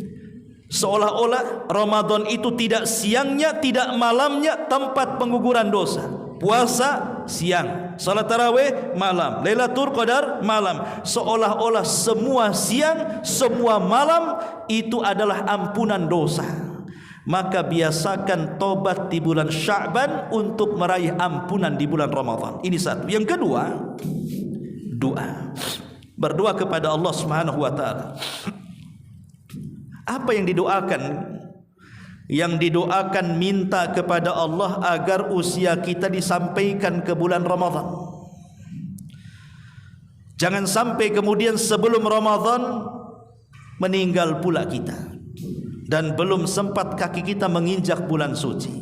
Speaker 1: seolah-olah Ramadan itu tidak siangnya, tidak malamnya tempat pengguguran dosa. Puasa siang, salat tarawih malam, Lailatul Qadar malam. Seolah-olah semua siang, semua malam itu adalah ampunan dosa. Maka biasakan tobat di bulan Sya'ban untuk meraih ampunan di bulan Ramadan. Ini satu. Yang kedua, doa. Berdoa kepada Allah Subhanahu wa taala. Apa yang didoakan? Yang didoakan minta kepada Allah agar usia kita disampaikan ke bulan Ramadan. Jangan sampai kemudian sebelum Ramadan meninggal pula kita dan belum sempat kaki kita menginjak bulan suci.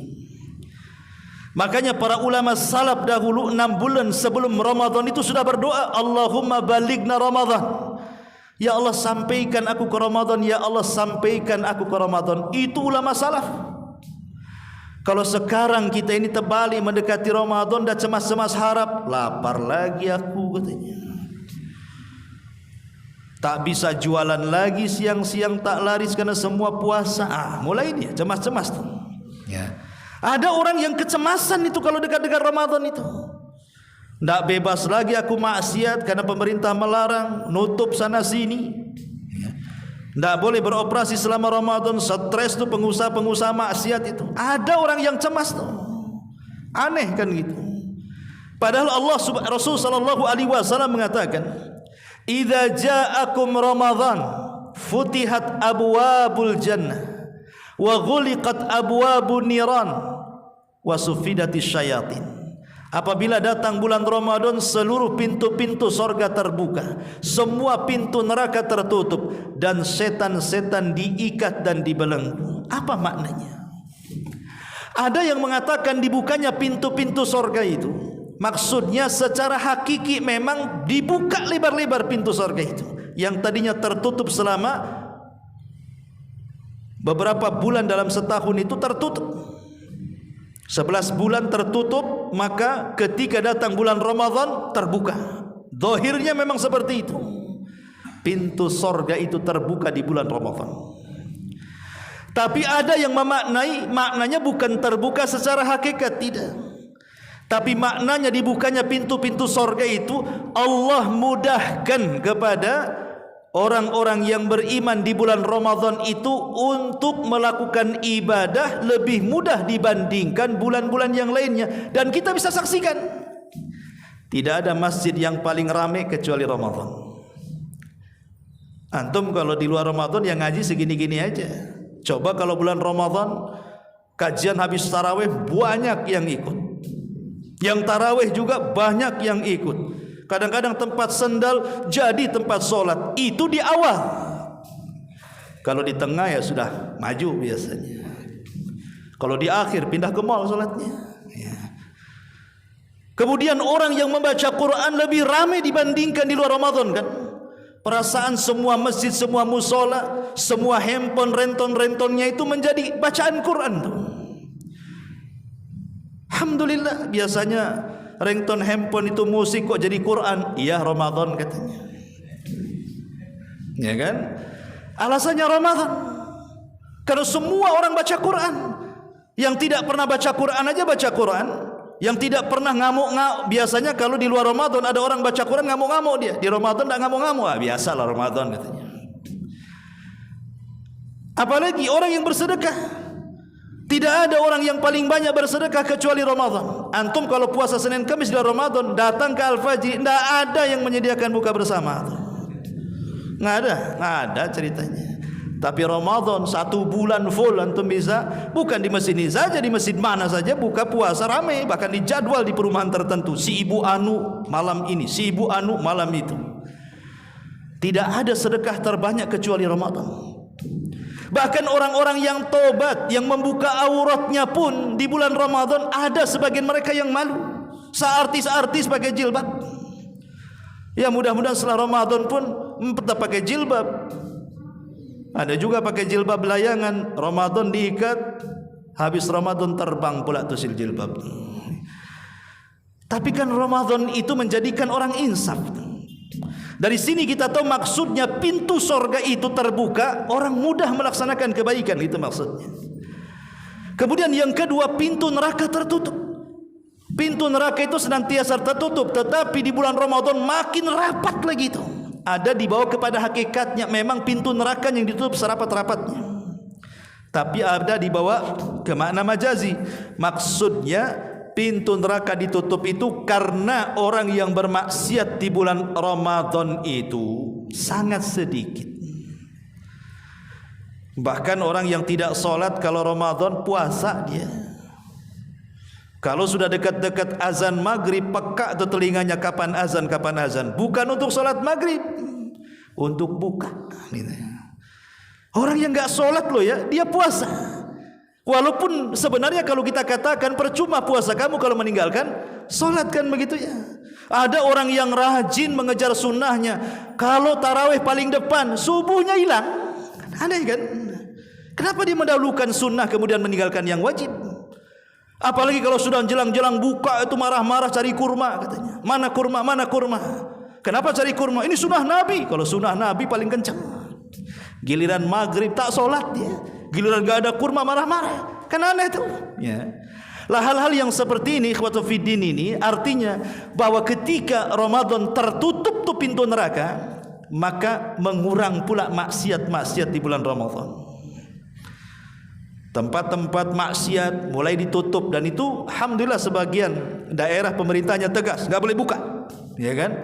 Speaker 1: Makanya para ulama salaf dahulu 6 bulan sebelum Ramadan itu sudah berdoa, Allahumma balighna Ramadan. Ya Allah, sampaikan aku ke Ramadan. Ya Allah, sampaikan aku ke Ramadan. Itu ulama salaf. Kalau sekarang kita ini terbalik mendekati Ramadan, dah cemas-cemas harap, lapar lagi aku katanya. Tak bisa jualan lagi siang-siang, tak laris karena semua puasa. Mulai dia cemas-cemas tuh. Ya. Ada orang yang kecemasan itu kalau dekat-dekat Ramadan itu. Tak bebas lagi aku maksiat karena pemerintah melarang, nutup sana sini. Tak boleh beroperasi selama Ramadan. Stres tu pengusaha-pengusaha maksiat itu. Ada orang yang cemas tu. Aneh kan gitu. Padahal Rasul sallallahu alaihi wasallam mengatakan, "Idza ja'akum Ramadan, futihat abwabul jannah wa ghuliqat abwabun niran wa sufidatis syayatin." Apabila datang bulan Ramadan, seluruh pintu-pintu sorga terbuka, semua pintu neraka tertutup, dan setan-setan diikat dan dibelenggu. Apa maknanya? Ada yang mengatakan dibukanya pintu-pintu sorga itu, maksudnya secara hakiki memang dibuka lebar-lebar pintu sorga itu, yang tadinya tertutup selama beberapa bulan dalam setahun itu tertutup. 11 bulan tertutup, maka ketika datang bulan Ramadan terbuka. Zahirnya memang seperti itu. Pintu sorga itu terbuka di bulan Ramadan. Tapi ada yang memaknai, maknanya bukan terbuka secara hakikat, tidak. Tapi maknanya dibukanya pintu-pintu sorga itu, Allah mudahkan kepada orang-orang yang beriman di bulan Ramadan itu untuk melakukan ibadah lebih mudah dibandingkan bulan-bulan yang lainnya. Dan kita bisa saksikan, tidak ada masjid yang paling ramai kecuali Ramadan. Antum kalau di luar Ramadan yang ngaji segini-gini aja. Coba kalau bulan Ramadan kajian habis tarawih, banyak yang ikut. Yang tarawih juga banyak yang ikut. Kadang-kadang tempat sendal jadi tempat solat. Itu di awal. Kalau di tengah ya sudah maju biasanya. Kalau di akhir pindah ke mall salatnya. Ya. Kemudian orang yang membaca Quran lebih ramai dibandingkan di luar Ramadan kan. Perasaan semua masjid, semua musola, semua handphone renton-rentonnya itu menjadi bacaan Quran. Alhamdulillah, biasanya ringtone handphone itu musik kok jadi Quran. Iya Ramadan katanya. Ya kan? Alasannya Ramadan. Karena semua orang baca Quran. Yang tidak pernah baca Quran aja baca Quran. Yang tidak pernah ngamuk-ngamuk. Biasanya kalau di luar Ramadan ada orang baca Quran ngamuk-ngamuk dia. Di Ramadan tak ngamuk-ngamuk. Biasalah Ramadan katanya. Apalagi orang yang bersedekah. Tidak ada orang yang paling banyak bersedekah kecuali Ramadan. Antum kalau puasa Senin Kamis di Ramadan datang ke Al-Fajr, tidak ada yang menyediakan buka bersama. Nggak ada ceritanya. Tapi Ramadan 1 bulan full antum bisa, bukan di masjid ini saja, di masjid mana saja buka puasa ramai, bahkan dijadwal di perumahan tertentu. Si ibu anu malam ini, si ibu anu malam itu. Tidak ada sedekah terbanyak kecuali Ramadan. Bahkan orang-orang yang tobat, yang membuka auratnya pun di bulan Ramadan, ada sebagian mereka yang malu. Seartis-artis pakai jilbab. Ya mudah-mudahan setelah Ramadan pun tetap pakai jilbab. Ada juga pakai jilbab layangan, Ramadan diikat, habis Ramadan terbang pula tuh sil jilbab. Tapi kan Ramadan itu menjadikan orang insaf. Dari sini kita tahu maksudnya pintu sorga itu terbuka, orang mudah melaksanakan kebaikan, itu maksudnya. Kemudian yang kedua, pintu neraka tertutup. Pintu neraka itu senantiasa tertutup, tetapi di bulan Ramadan makin rapat lagi itu. Ada dibawa kepada hakikatnya, memang pintu neraka yang ditutup serapat-rapatnya. Tapi ada dibawa ke makna majazi. Maksudnya pintu neraka ditutup itu karena orang yang bermaksiat di bulan Ramadan itu sangat sedikit. Bahkan orang yang tidak sholat kalau Ramadan puasa dia. Kalau sudah dekat-dekat azan maghrib, peka atau telinganya kapan azan. Bukan untuk sholat maghrib, untuk buka. Orang yang nggak sholat loh ya, dia puasa. Walaupun sebenarnya kalau kita katakan percuma puasa kamu kalau meninggalkan sholat kan begitu ya. Ada orang yang rajin mengejar sunnahnya. Kalau tarawih paling depan, subuhnya hilang. Aneh kan? Kenapa dia mendahulukan sunnah kemudian meninggalkan yang wajib? Apalagi kalau sudah jelang-jelang buka itu marah-marah cari kurma katanya. Mana kurma? Mana kurma? Kenapa cari kurma? Ini sunnah Nabi. Kalau sunnah Nabi paling kencang. Giliran maghrib tak sholat dia. Giliran gak ada kurma marah-marah. Kan aneh tuh. Ya. Lah hal-hal yang seperti ini ikhwatu fiddin ini artinya bahwa ketika Ramadan tertutup tuh pintu neraka, maka mengurang pula maksiat-maksiat di bulan Ramadan. Tempat-tempat maksiat mulai ditutup, dan itu alhamdulillah sebagian daerah pemerintahnya tegas, nggak boleh buka, ya kan?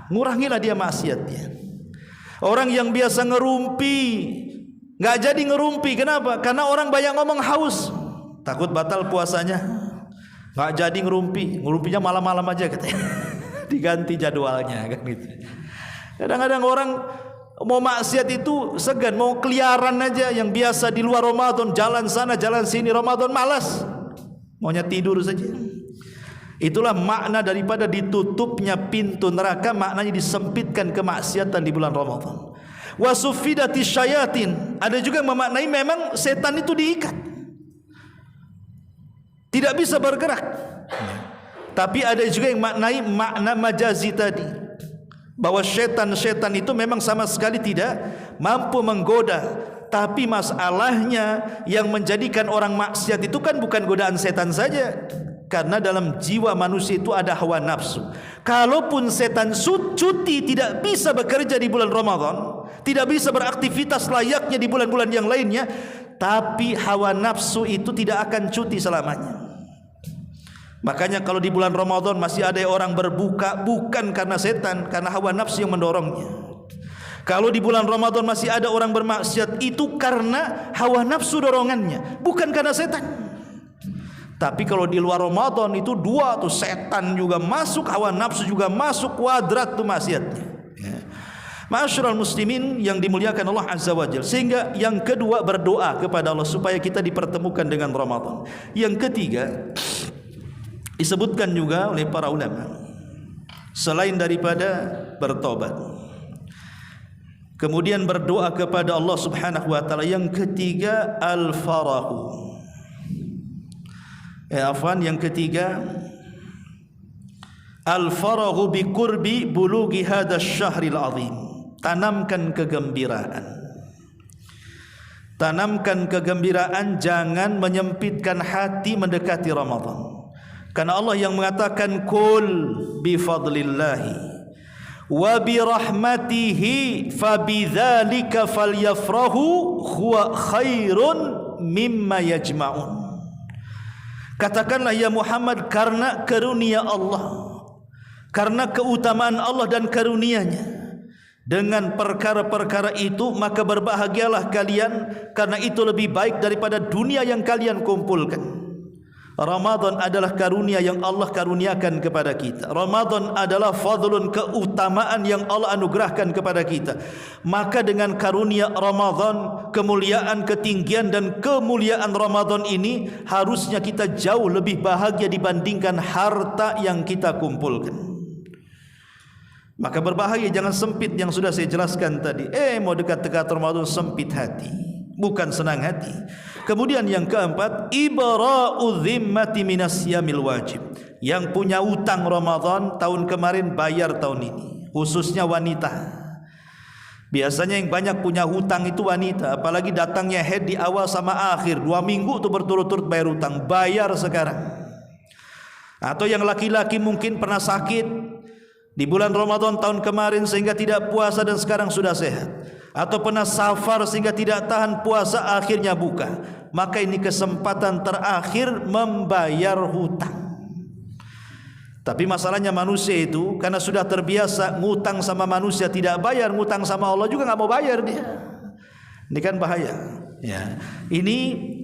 Speaker 1: Ngurangilah dia maksiat dia. Orang yang biasa ngerumpi nggak jadi ngerumpi, kenapa? Karena orang banyak ngomong haus, takut batal puasanya, nggak jadi ngerumpinya malam-malam aja katanya. Diganti jadwalnya kan gitu. Kadang-kadang orang mau maksiat itu segan, mau keliaran aja. Yang biasa di luar Ramadan jalan sana jalan sini, Ramadan malas, maunya tidur saja. Itulah makna daripada ditutupnya pintu neraka, maknanya disempitkan kemaksiatan di bulan Ramadan. Wasufidati syayatin, ada juga yang memaknai memang setan itu diikat, tidak bisa bergerak. Tapi ada juga yang maknai makna majazi tadi, bahwa setan-setan itu memang sama sekali tidak mampu menggoda. Tapi masalahnya yang menjadikan orang maksiat itu kan bukan godaan setan saja, karena dalam jiwa manusia itu ada hawa nafsu. Kalaupun setan cuti tidak bisa bekerja di bulan Ramadan, tidak bisa beraktivitas layaknya di bulan-bulan yang lainnya, tapi hawa nafsu itu tidak akan cuti selamanya. Makanya kalau di bulan Ramadan masih ada orang berbuka, bukan karena setan, karena hawa nafsu yang mendorongnya. Kalau di bulan Ramadan masih ada orang bermaksiat, itu karena hawa nafsu dorongannya, bukan karena setan. Tapi kalau di luar Ramadan itu dua tuh, setan juga masuk, hawa nafsu juga masuk, kuadrat tuh maksiatnya. Ya. Ma'asyiral muslimin yang dimuliakan Allah Azza wa Jalla. Sehingga yang kedua berdoa kepada Allah supaya kita dipertemukan dengan Ramadan. Yang ketiga disebutkan juga oleh para ulama, selain daripada bertobat, kemudian berdoa kepada Allah Subhanahu wa taala, yang ketiga al-farahu. Yang ketiga al-farahu bi qurbi bulughi hadzal syahril azim. Tanamkan kegembiraan. Tanamkan kegembiraan, jangan menyempitkan hati mendekati Ramadan. Karena Allah yang mengatakan kul bi fadlillahi wa bi rahmatihi fabidzalika falyafrahu huwa khairun mimma yajma'un. Katakanlah ya Muhammad, karena karunia Allah, karena keutamaan Allah dan karunia-Nya, dengan perkara-perkara itu maka berbahagialah kalian, karena itu lebih baik daripada dunia yang kalian kumpulkan. Ramadan adalah karunia yang Allah karuniakan kepada kita. Ramadan adalah fadlun, keutamaan yang Allah anugerahkan kepada kita. Maka dengan karunia Ramadan, kemuliaan, ketinggian dan kemuliaan Ramadan ini, harusnya kita jauh lebih bahagia dibandingkan harta yang kita kumpulkan. Maka berbahaya, jangan sempit yang sudah saya jelaskan tadi. Mau dekat-dekat Ramadan sempit hati, bukan senang hati. Kemudian yang keempat, ibra'u dhimmati minas yamil wajib. Yang punya utang Ramadan tahun kemarin bayar tahun ini, khususnya wanita. Biasanya yang banyak punya hutang itu wanita, apalagi datangnya haid di awal sama akhir, 2 minggu tuh berturut-turut bayar hutang, bayar sekarang. Atau yang laki-laki mungkin pernah sakit di bulan Ramadan tahun kemarin sehingga tidak puasa dan sekarang sudah sehat, atau pernah safar sehingga tidak tahan puasa akhirnya buka, maka ini kesempatan terakhir membayar hutang. Tapi masalahnya manusia itu karena sudah terbiasa ngutang sama manusia tidak bayar, ngutang sama Allah juga nggak mau bayar dia. Ini kan bahaya. Ya, ini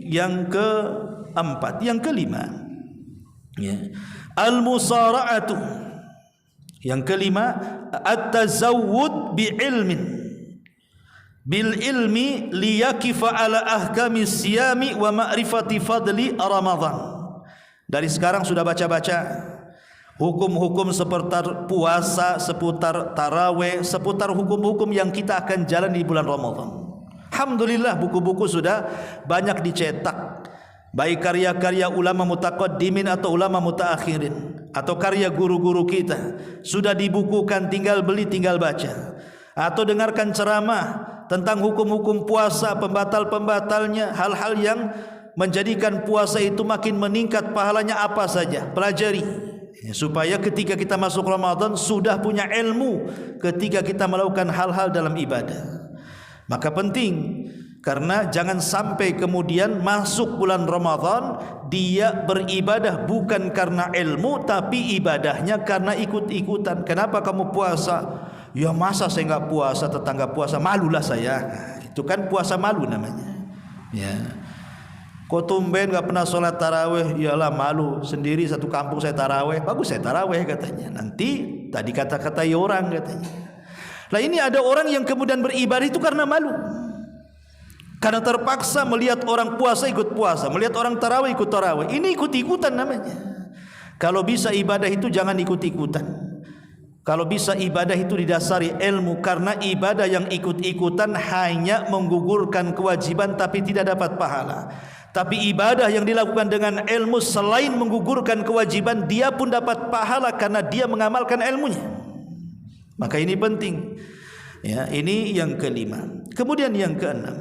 Speaker 1: yang keempat. Yang kelima, ya, al-musara'atu. Yang kelima, at-tazawwud bi ilmin, bil ilmi liyakifa ala ahkami siyami wa ma'rifati fadli Ramadan. Dari sekarang sudah baca-baca hukum-hukum seputar puasa, seputar tarawih, seputar hukum-hukum yang kita akan jalan di bulan Ramadan. Alhamdulillah buku-buku sudah banyak dicetak, baik karya-karya ulama mutaqaddimin atau ulama mutaakhirin, atau karya guru-guru kita sudah dibukukan, tinggal beli, tinggal baca, atau dengarkan ceramah tentang hukum-hukum puasa, pembatal-pembatalnya, hal-hal yang menjadikan puasa itu makin meningkat pahalanya apa saja, pelajari supaya ketika kita masuk Ramadan sudah punya ilmu ketika kita melakukan hal-hal dalam ibadah. Maka penting, karena jangan sampai kemudian masuk bulan Ramadan dia beribadah bukan karena ilmu, tapi ibadahnya karena ikut-ikutan. Kenapa kamu puasa? Ya masa saya enggak puasa, tetangga puasa, malulah saya. Nah, itu kan puasa malu namanya. Ya. Kok tumben enggak pernah sholat tarawih? Iyalah malu, sendiri satu kampung saya tarawih. Bagus saya tarawih katanya. Nanti tadi kata-kata orang katanya. Lah ini ada orang yang kemudian beribadah itu karena malu. Karena terpaksa melihat orang puasa ikut puasa, melihat orang tarawih ikut tarawih. Ini ikut-ikutan namanya. Kalau bisa ibadah itu jangan ikut-ikutan. Kalau bisa ibadah itu didasari ilmu, karena ibadah yang ikut-ikutan hanya menggugurkan kewajiban tapi tidak dapat pahala. Tapi ibadah yang dilakukan dengan ilmu selain menggugurkan kewajiban, dia pun dapat pahala karena dia mengamalkan ilmunya. Maka ini penting. Ya, ini yang kelima. Kemudian yang keenam,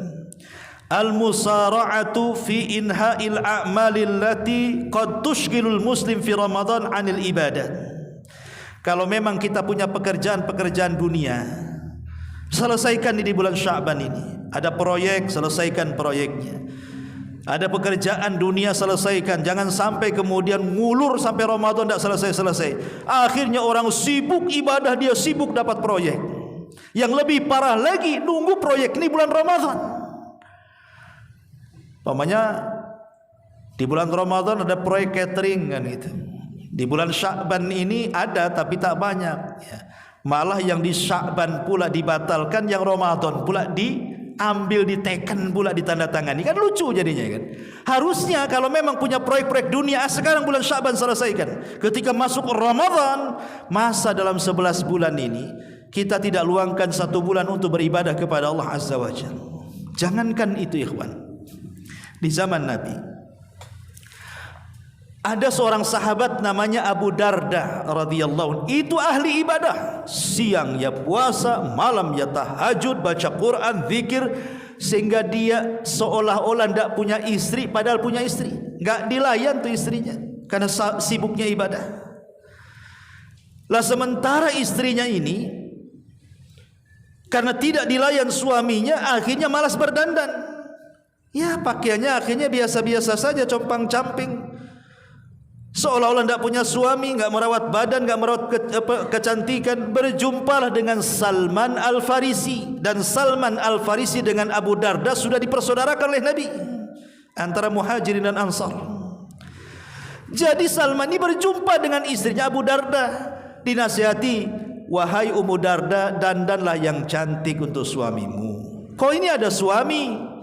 Speaker 1: al-musara'atu fi inha'il a'malil lati qad tushghilul muslim fi Ramadan 'anil ibadat. Kalau memang kita punya pekerjaan-pekerjaan dunia, selesaikan di bulan Sya'ban ini. Ada proyek, selesaikan proyeknya. Ada pekerjaan dunia, selesaikan. Jangan sampai kemudian ngulur sampai Ramadan tidak selesai-selesai. Akhirnya orang sibuk ibadah, dia sibuk dapat proyek. Yang lebih parah lagi, nunggu proyek ini bulan Ramadan. Pamannya di bulan Ramadan ada proyek catering kan gitu. Di bulan Sya'ban ini ada tapi tak banyak. Ya. Malah yang di Sya'ban pula dibatalkan, yang Ramadan pula diambil, diteken pula, ditandatangani. Kan lucu jadinya kan. Harusnya kalau memang punya proyek-proyek dunia, sekarang bulan Sya'ban selesaikan. Ketika masuk Ramadan, masa dalam 11 bulan ini kita tidak luangkan 1 bulan untuk beribadah kepada Allah Azza wa Jalla. Jangankan itu ikhwan, di zaman Nabi ada seorang sahabat namanya Abu Darda radhiyallahu anhu. Itu ahli ibadah. Siang ya puasa, malam ya tahajud, baca Quran, zikir, sehingga dia seolah-olah tidak punya istri, padahal punya istri. Enggak dilayan tuh istrinya karena sibuknya ibadah. Lah sementara istrinya ini karena tidak dilayan suaminya, akhirnya malas berdandan. Ya pakaiannya akhirnya biasa-biasa saja, compang-camping. Seolah-olah tidak punya suami, enggak merawat badan, enggak merawat kecantikan. Berjumpalah dengan Salman Al-Farisi, dan Salman Al-Farisi dengan Abu Darda sudah dipersaudarakan oleh Nabi antara Muhajirin dan Ansar. Jadi Salman ini berjumpa dengan istrinya Abu Darda, dinasihati, wahai Ummu Darda, dandanlah yang cantik untuk suamimu. Kau ini ada suami.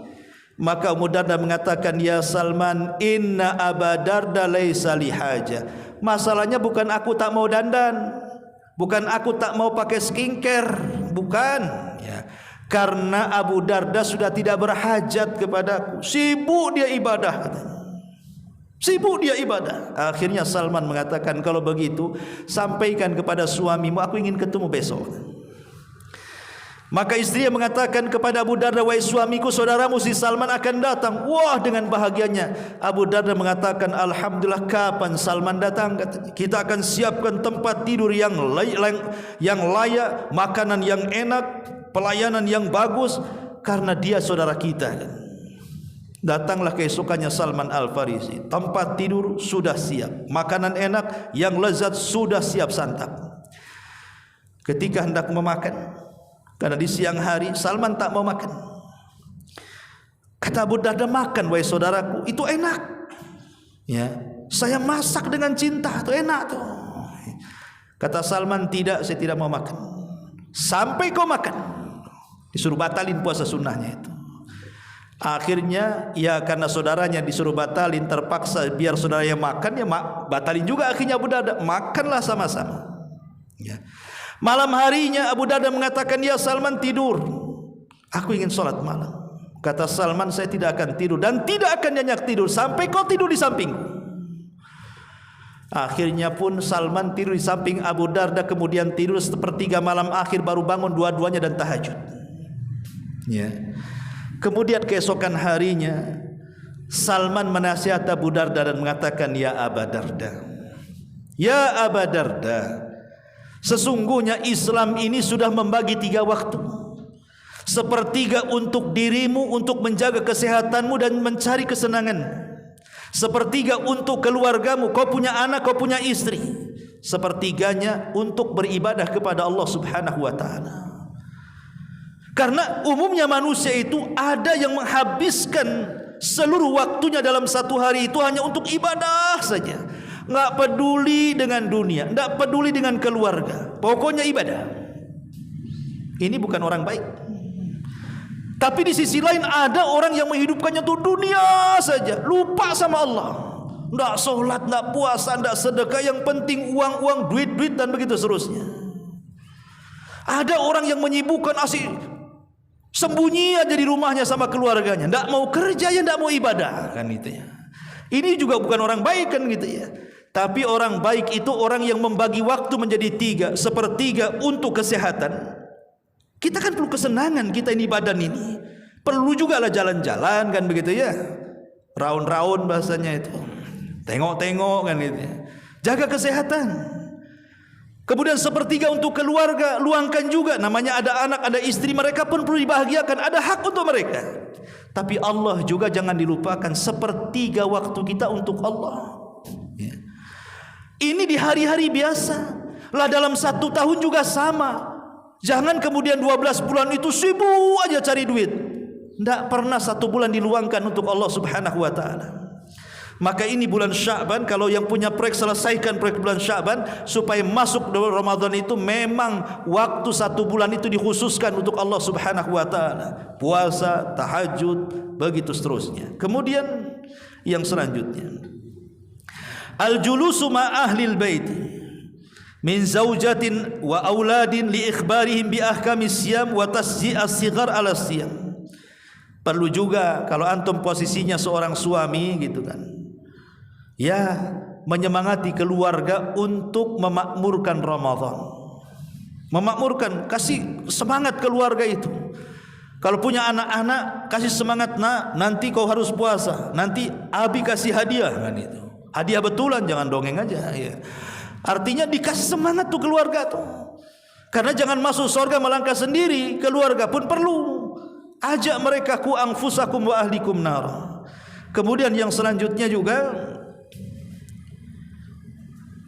Speaker 1: Maka Ummu Darda mengatakan, ya Salman, inna Aba Darda laisa lihaja. Masalahnya bukan aku tak mau dandan, bukan aku tak mau pakai skincare, bukan ya. Karena Abu Darda sudah tidak berhajat kepadaku, sibuk dia ibadah katanya. Sibuk dia ibadah. Akhirnya Salman mengatakan, kalau begitu sampaikan kepada suamimu, aku ingin ketemu besok. Maka istrinya mengatakan kepada Abu Darda, wahai suamiku, saudaramu si Salman akan datang. Wah, dengan bahagianya Abu Darda mengatakan, alhamdulillah, kapan Salman datang? Kita akan siapkan tempat tidur yang layak, makanan yang enak, pelayanan yang bagus, karena dia saudara kita. Datanglah keesokannya Salman Al-Farisi, tempat tidur sudah siap, makanan enak yang lezat sudah siap santap. Ketika hendak memakan, karena di siang hari Salman tak mau makan, kata Abu Darda, makan wahai saudaraku, itu enak ya, saya masak dengan cinta, itu enak tuh. Kata Salman, tidak, saya tidak mau makan sampai kau makan. Disuruh batalin puasa sunnahnya itu. Akhirnya ya karena saudaranya disuruh batalin, terpaksa biar saudaranya makan, ya batalin juga akhirnya Abu Darda, makanlah sama-sama ya. Malam harinya Abu Darda mengatakan, ya Salman, tidur, aku ingin sholat malam. Kata Salman, saya tidak akan tidur dan tidak akan nyenyak tidur sampai kau tidur di sampingku. Akhirnya pun Salman tidur di samping Abu Darda, kemudian tidur sepertiga malam akhir, baru bangun dua-duanya dan tahajud ya. Kemudian keesokan harinya Salman menasihati Abu Darda dan mengatakan, ya Aba Darda, ya Aba Darda, sesungguhnya Islam ini sudah membagi 3 waktu. Sepertiga untuk dirimu, untuk menjaga kesehatanmu dan mencari kesenangan. Sepertiga untuk keluargamu, kau punya anak, kau punya istri. Sepertiganya untuk beribadah kepada Allah Subhanahu wa ta'ala. Karena umumnya manusia itu ada yang menghabiskan seluruh waktunya dalam satu hari itu hanya untuk ibadah saja. Enggak peduli dengan dunia, enggak peduli dengan keluarga, pokoknya ibadah. Ini bukan orang baik. Tapi di sisi lain ada orang yang menghidupkannya untuk dunia saja, lupa sama Allah. Enggak sholat, enggak puasa, enggak sedekah, yang penting uang-uang, duit-duit dan begitu seterusnya. Ada orang yang menyibukkan asik sembunyi aja di rumahnya sama keluarganya, enggak mau kerja, ya enggak mau ibadah, kan gitu ya. Ini juga bukan orang baik, kan gitu ya. Tapi orang baik itu orang yang membagi waktu menjadi 3. Sepertiga untuk kesehatan. Kita kan perlu kesenangan kita ini, badan ini. Perlu juga lah jalan-jalan, kan begitu ya. Raun-raun bahasanya itu. Tengok-tengok, kan gitu ya. Jaga kesehatan. Kemudian sepertiga untuk keluarga, luangkan juga. Namanya ada anak, ada istri, mereka pun perlu dibahagiakan. Ada hak untuk mereka. Tapi Allah juga jangan dilupakan. Sepertiga waktu kita untuk Allah ya. Ini di hari-hari biasa lah, dalam 1 tahun juga sama. Jangan kemudian 12 bulan itu sibuk aja cari duit, tidak pernah 1 bulan diluangkan untuk Allah Subhanahu wa ta'ala. Maka ini bulan Sya'ban, kalau yang punya proyek selesaikan proyek bulan Sya'ban supaya masuk dalam Ramadan itu memang waktu 1 bulan itu dikhususkan untuk Allah Subhanahu wa taala. Puasa, tahajud, begitu seterusnya. Kemudian yang selanjutnya, al-julusu ma ahlil bait min zaujatin wa auladin li ikhbarihim bi ahkamis siyam wa tasji'as sighar ala siyam. Perlu juga kalau antum posisinya seorang suami gitu kan, ya, menyemangati keluarga untuk memakmurkan Ramadan. Memakmurkan, kasih semangat keluarga itu. Kalau punya anak-anak, kasih semangat, nak, nanti kau harus puasa. Nanti abi kasih hadiah kan itu. Hadiah betulan, jangan dongeng aja ya. Artinya dikasih semangat tuh keluarga tuh. Karena jangan masuk surga melangkah sendiri, keluarga pun perlu. Ajak mereka, ku anfusakum wa ahlikum nar. Kemudian yang selanjutnya juga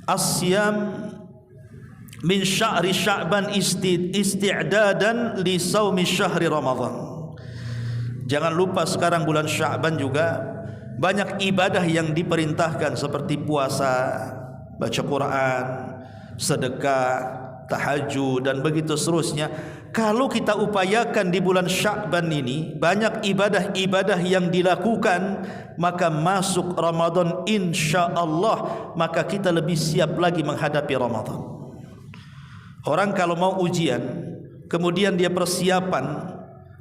Speaker 1: asyam min syahri Sya'ban isti'dadan li saumi syahri Ramadan. Jangan lupa sekarang bulan Sya'ban juga banyak ibadah yang diperintahkan seperti puasa, baca Quran, sedekah, tahajud dan begitu seterusnya. Kalau kita upayakan di bulan Sya'ban ini banyak ibadah-ibadah yang dilakukan, maka masuk Ramadan insyaallah maka kita lebih siap lagi menghadapi Ramadan. Orang kalau mau ujian kemudian dia persiapan,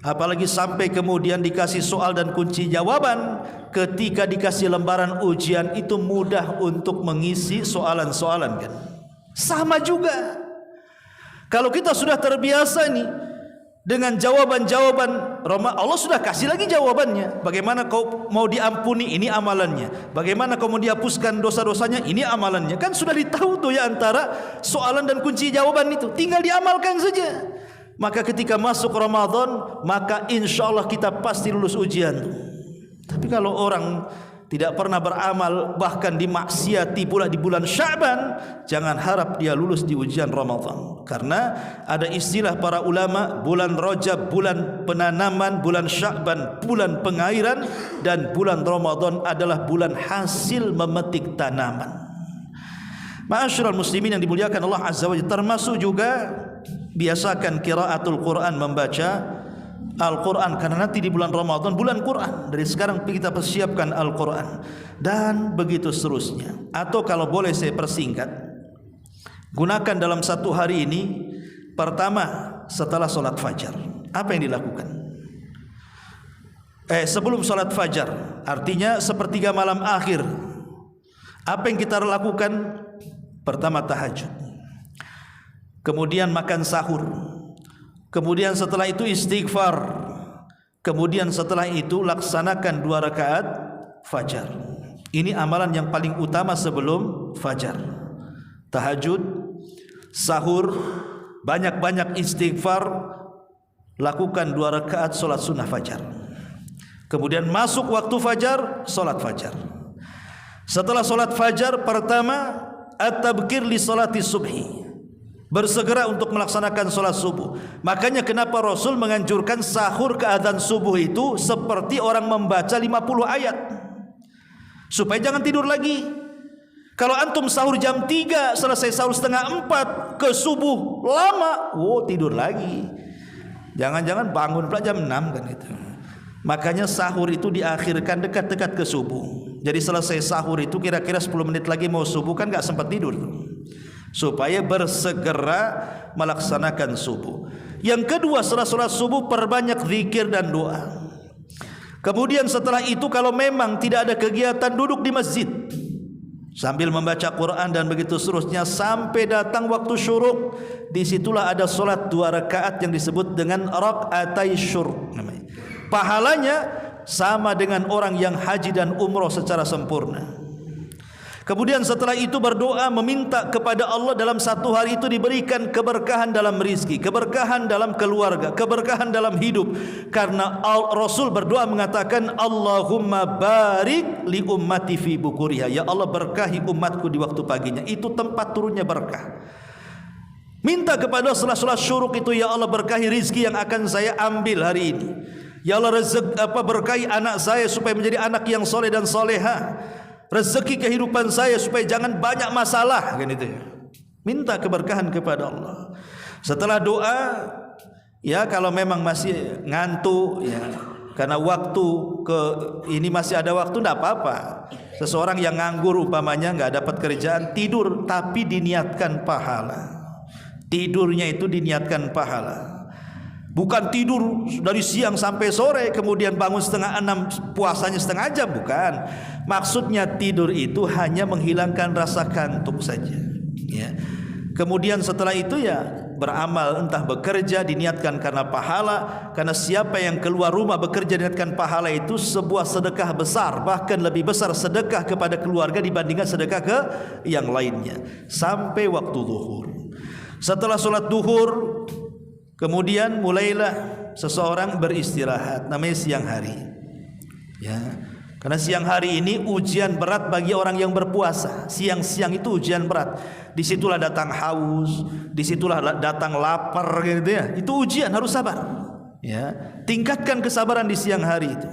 Speaker 1: apalagi sampai kemudian dikasih soal dan kunci jawaban, ketika dikasih lembaran ujian itu mudah untuk mengisi soalan-soalan kan. Sama juga kalau kita sudah terbiasa nih dengan jawaban-jawaban, Allah sudah kasih lagi jawabannya. Bagaimana kau mau diampuni, ini amalannya. Bagaimana kau mau dihapuskan dosa-dosanya, ini amalannya. Kan sudah ditahu tuh ya antara soalan dan kunci jawaban itu, tinggal diamalkan saja. Maka ketika masuk Ramadan, maka insya Allah kita pasti lulus ujian. Tapi kalau orang tidak pernah beramal, bahkan dimaksiati pula di bulan Sya'ban, jangan harap dia lulus di ujian Ramadan. Karena ada istilah para ulama, bulan Rajab bulan penanaman, bulan Sya'ban bulan pengairan, dan bulan Ramadan adalah bulan hasil memetik tanaman. Ma'asyiral muslimin yang dimuliakan Allah Azza wa Jalla, termasuk juga biasakan qiraatul Quran, membaca Al-Quran, karena nanti di bulan Ramadan bulan Quran. Dari sekarang kita persiapkan Al-Quran dan begitu seterusnya. Atau kalau boleh saya persingkat, gunakan dalam satu hari ini, pertama setelah solat fajar, apa yang dilakukan? Sebelum solat fajar, artinya sepertiga malam akhir, apa yang kita lakukan? Pertama tahajud, kemudian makan sahur, kemudian setelah itu istighfar, kemudian setelah itu laksanakan 2 rakaat fajar. Ini amalan yang paling utama sebelum fajar. Tahajud, sahur, banyak-banyak istighfar, lakukan 2 rakaat solat sunnah fajar. Kemudian masuk waktu fajar, solat fajar. Setelah solat fajar, pertama at-tabkir li salati subhi, bersegera untuk melaksanakan solat subuh. Makanya kenapa Rasul menganjurkan sahur ke adzan subuh itu seperti orang membaca 50 ayat, supaya jangan tidur lagi. Kalau antum sahur jam 3, selesai sahur setengah 4, ke subuh lama, tidur lagi. Jangan-jangan bangun pula jam 6 kan itu. Makanya sahur itu diakhirkan dekat-dekat ke subuh. Jadi selesai sahur itu kira-kira 10 menit lagi mau subuh, kan gak sempat tidur, supaya bersegera melaksanakan subuh. Yang kedua, setelah sholat subuh perbanyak zikir dan doa. Kemudian setelah itu kalau memang tidak ada kegiatan, duduk di masjid sambil membaca Quran dan begitu seterusnya sampai datang waktu syuruk. Disitulah ada sholat 2 rakaat yang disebut dengan rakaatai syuruk. Pahalanya sama dengan orang yang haji dan umroh secara sempurna. Kemudian setelah itu berdoa, meminta kepada Allah dalam satu hari itu diberikan keberkahan dalam rizki, keberkahan dalam keluarga, keberkahan dalam hidup. Karena Rasul berdoa mengatakan, Allahumma barik li ummati fi bukuriha, ya Allah berkahi umatku di waktu paginya. Itu tempat turunnya berkah. Minta kepada setelah sholat syuruk itu, ya Allah berkahi rizki yang akan saya ambil hari ini. Ya Allah berkahi anak saya supaya menjadi anak yang soleh dan soleha. rezeki kehidupan saya supaya jangan banyak masalah, kan itu. Minta keberkahan kepada Allah. Setelah doa, ya kalau memang masih ngantuk, ya karena waktu ini masih ada waktu, tidak apa-apa. Seseorang yang nganggur umpamanya nggak dapat kerjaan, tidur tapi diniatkan pahala. Tidurnya itu diniatkan pahala. Bukan tidur dari siang sampai sore kemudian bangun 5:30 puasanya setengah jam, bukan. Maksudnya tidur itu hanya menghilangkan rasa kantuk saja, ya. Kemudian setelah itu ya beramal, entah bekerja diniatkan karena pahala, karena siapa yang keluar rumah bekerja diniatkan pahala itu sebuah sedekah besar, bahkan lebih besar sedekah kepada keluarga dibandingkan sedekah ke yang lainnya. Sampai waktu zuhur. Setelah sholat zuhur, kemudian mulailah seseorang beristirahat, namanya siang hari, ya. Karena siang hari ini ujian berat bagi orang yang berpuasa. Siang-siang itu ujian berat. Disitulah datang haus, disitulah datang lapar, gitu ya. Itu ujian, harus sabar. Ya, tingkatkan kesabaran di siang hari itu.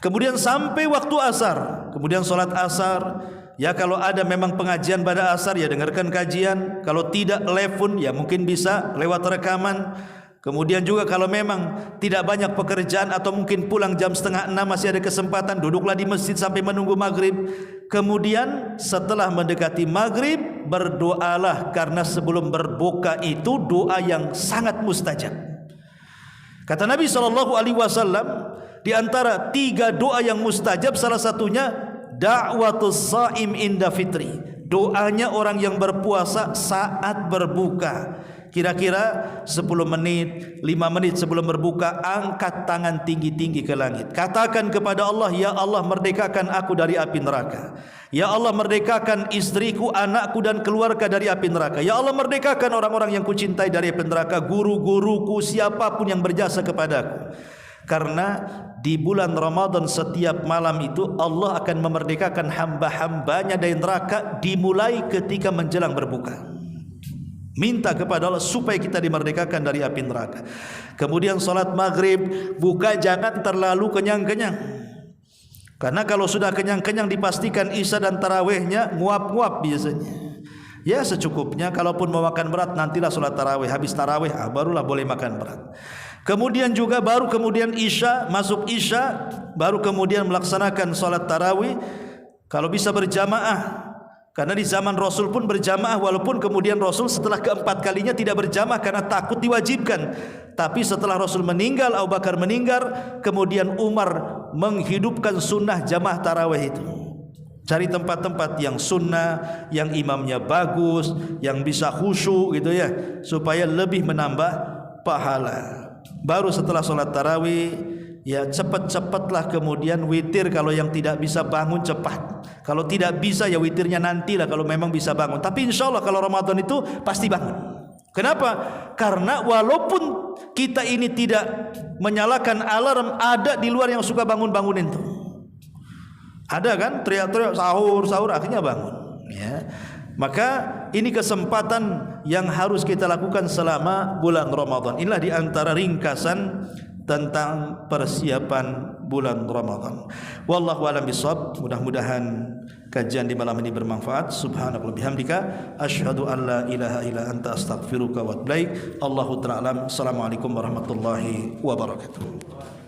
Speaker 1: Kemudian sampai waktu asar, kemudian sholat asar. Ya kalau ada memang pengajian pada asar, ya dengarkan kajian. Kalau tidak telepon, ya mungkin bisa lewat rekaman. Kemudian juga kalau memang tidak banyak pekerjaan atau mungkin pulang jam 5:30 masih ada kesempatan, duduklah di masjid sampai menunggu maghrib. Kemudian setelah mendekati maghrib, berdoalah, karena sebelum berbuka itu doa yang sangat mustajab. Kata Nabi SAW, di antara 3 doa yang mustajab, salah satunya da'watus shaim inda fitri, doanya orang yang berpuasa saat berbuka. Kira-kira 10 menit, 5 menit sebelum berbuka, angkat tangan tinggi-tinggi ke langit. Katakan kepada Allah, ya Allah merdekakan aku dari api neraka. Ya Allah merdekakan istriku, anakku dan keluarga dari api neraka. Ya Allah merdekakan orang-orang yang kucintai dari api neraka, guru-guruku, siapapun yang berjasa kepadaku. Karena di bulan Ramadan setiap malam itu Allah akan memerdekakan hamba-hambanya dari neraka dimulai ketika menjelang berbuka. Minta kepada Allah supaya kita dimerdekakan dari api neraka. Kemudian salat maghrib, buka jangan terlalu kenyang-kenyang. Karena kalau sudah kenyang-kenyang dipastikan isya dan tarawihnya nguap-nguap biasanya. Ya secukupnya, kalaupun mau makan berat nantilah salat tarawih, habis tarawih barulah boleh makan berat. Kemudian juga baru kemudian isya, masuk isya, baru kemudian melaksanakan salat tarawih. Kalau bisa berjamaah. Karena di zaman Rasul pun berjamaah, walaupun kemudian Rasul setelah keempat kalinya tidak berjamaah karena takut diwajibkan. Tapi setelah Rasul meninggal, Abu Bakar meninggal, kemudian Umar menghidupkan sunnah jamaah tarawih itu. Cari tempat-tempat yang sunnah, yang imamnya bagus, yang bisa khusyuk gitu ya, supaya lebih menambah pahala. Baru setelah sholat tarawih, ya cepat-cepatlah kemudian witir. Kalau yang tidak bisa bangun cepat. Kalau tidak bisa ya witirnya nantilah kalau memang bisa bangun. Tapi insya Allah kalau Ramadan itu pasti bangun. Kenapa? Karena walaupun kita ini tidak menyalakan alarm, ada di luar yang suka bangun-bangunin tuh. Ada kan teriak-teriak sahur akhirnya bangun. Ya. Maka ini kesempatan yang harus kita lakukan selama bulan Ramadan. Inilah di antara ringkasan tentang persiapan bulan Ramadan. Wallahu a'lam bishawab. Mudah-mudahan kajian di malam ini bermanfaat. Subhanallah bihamdika asyhadu an la ilaha illa anta astaghfiruka wa atubu ilaik. Allahu ta'ala alam. Assalamualaikum warahmatullahi wabarakatuh.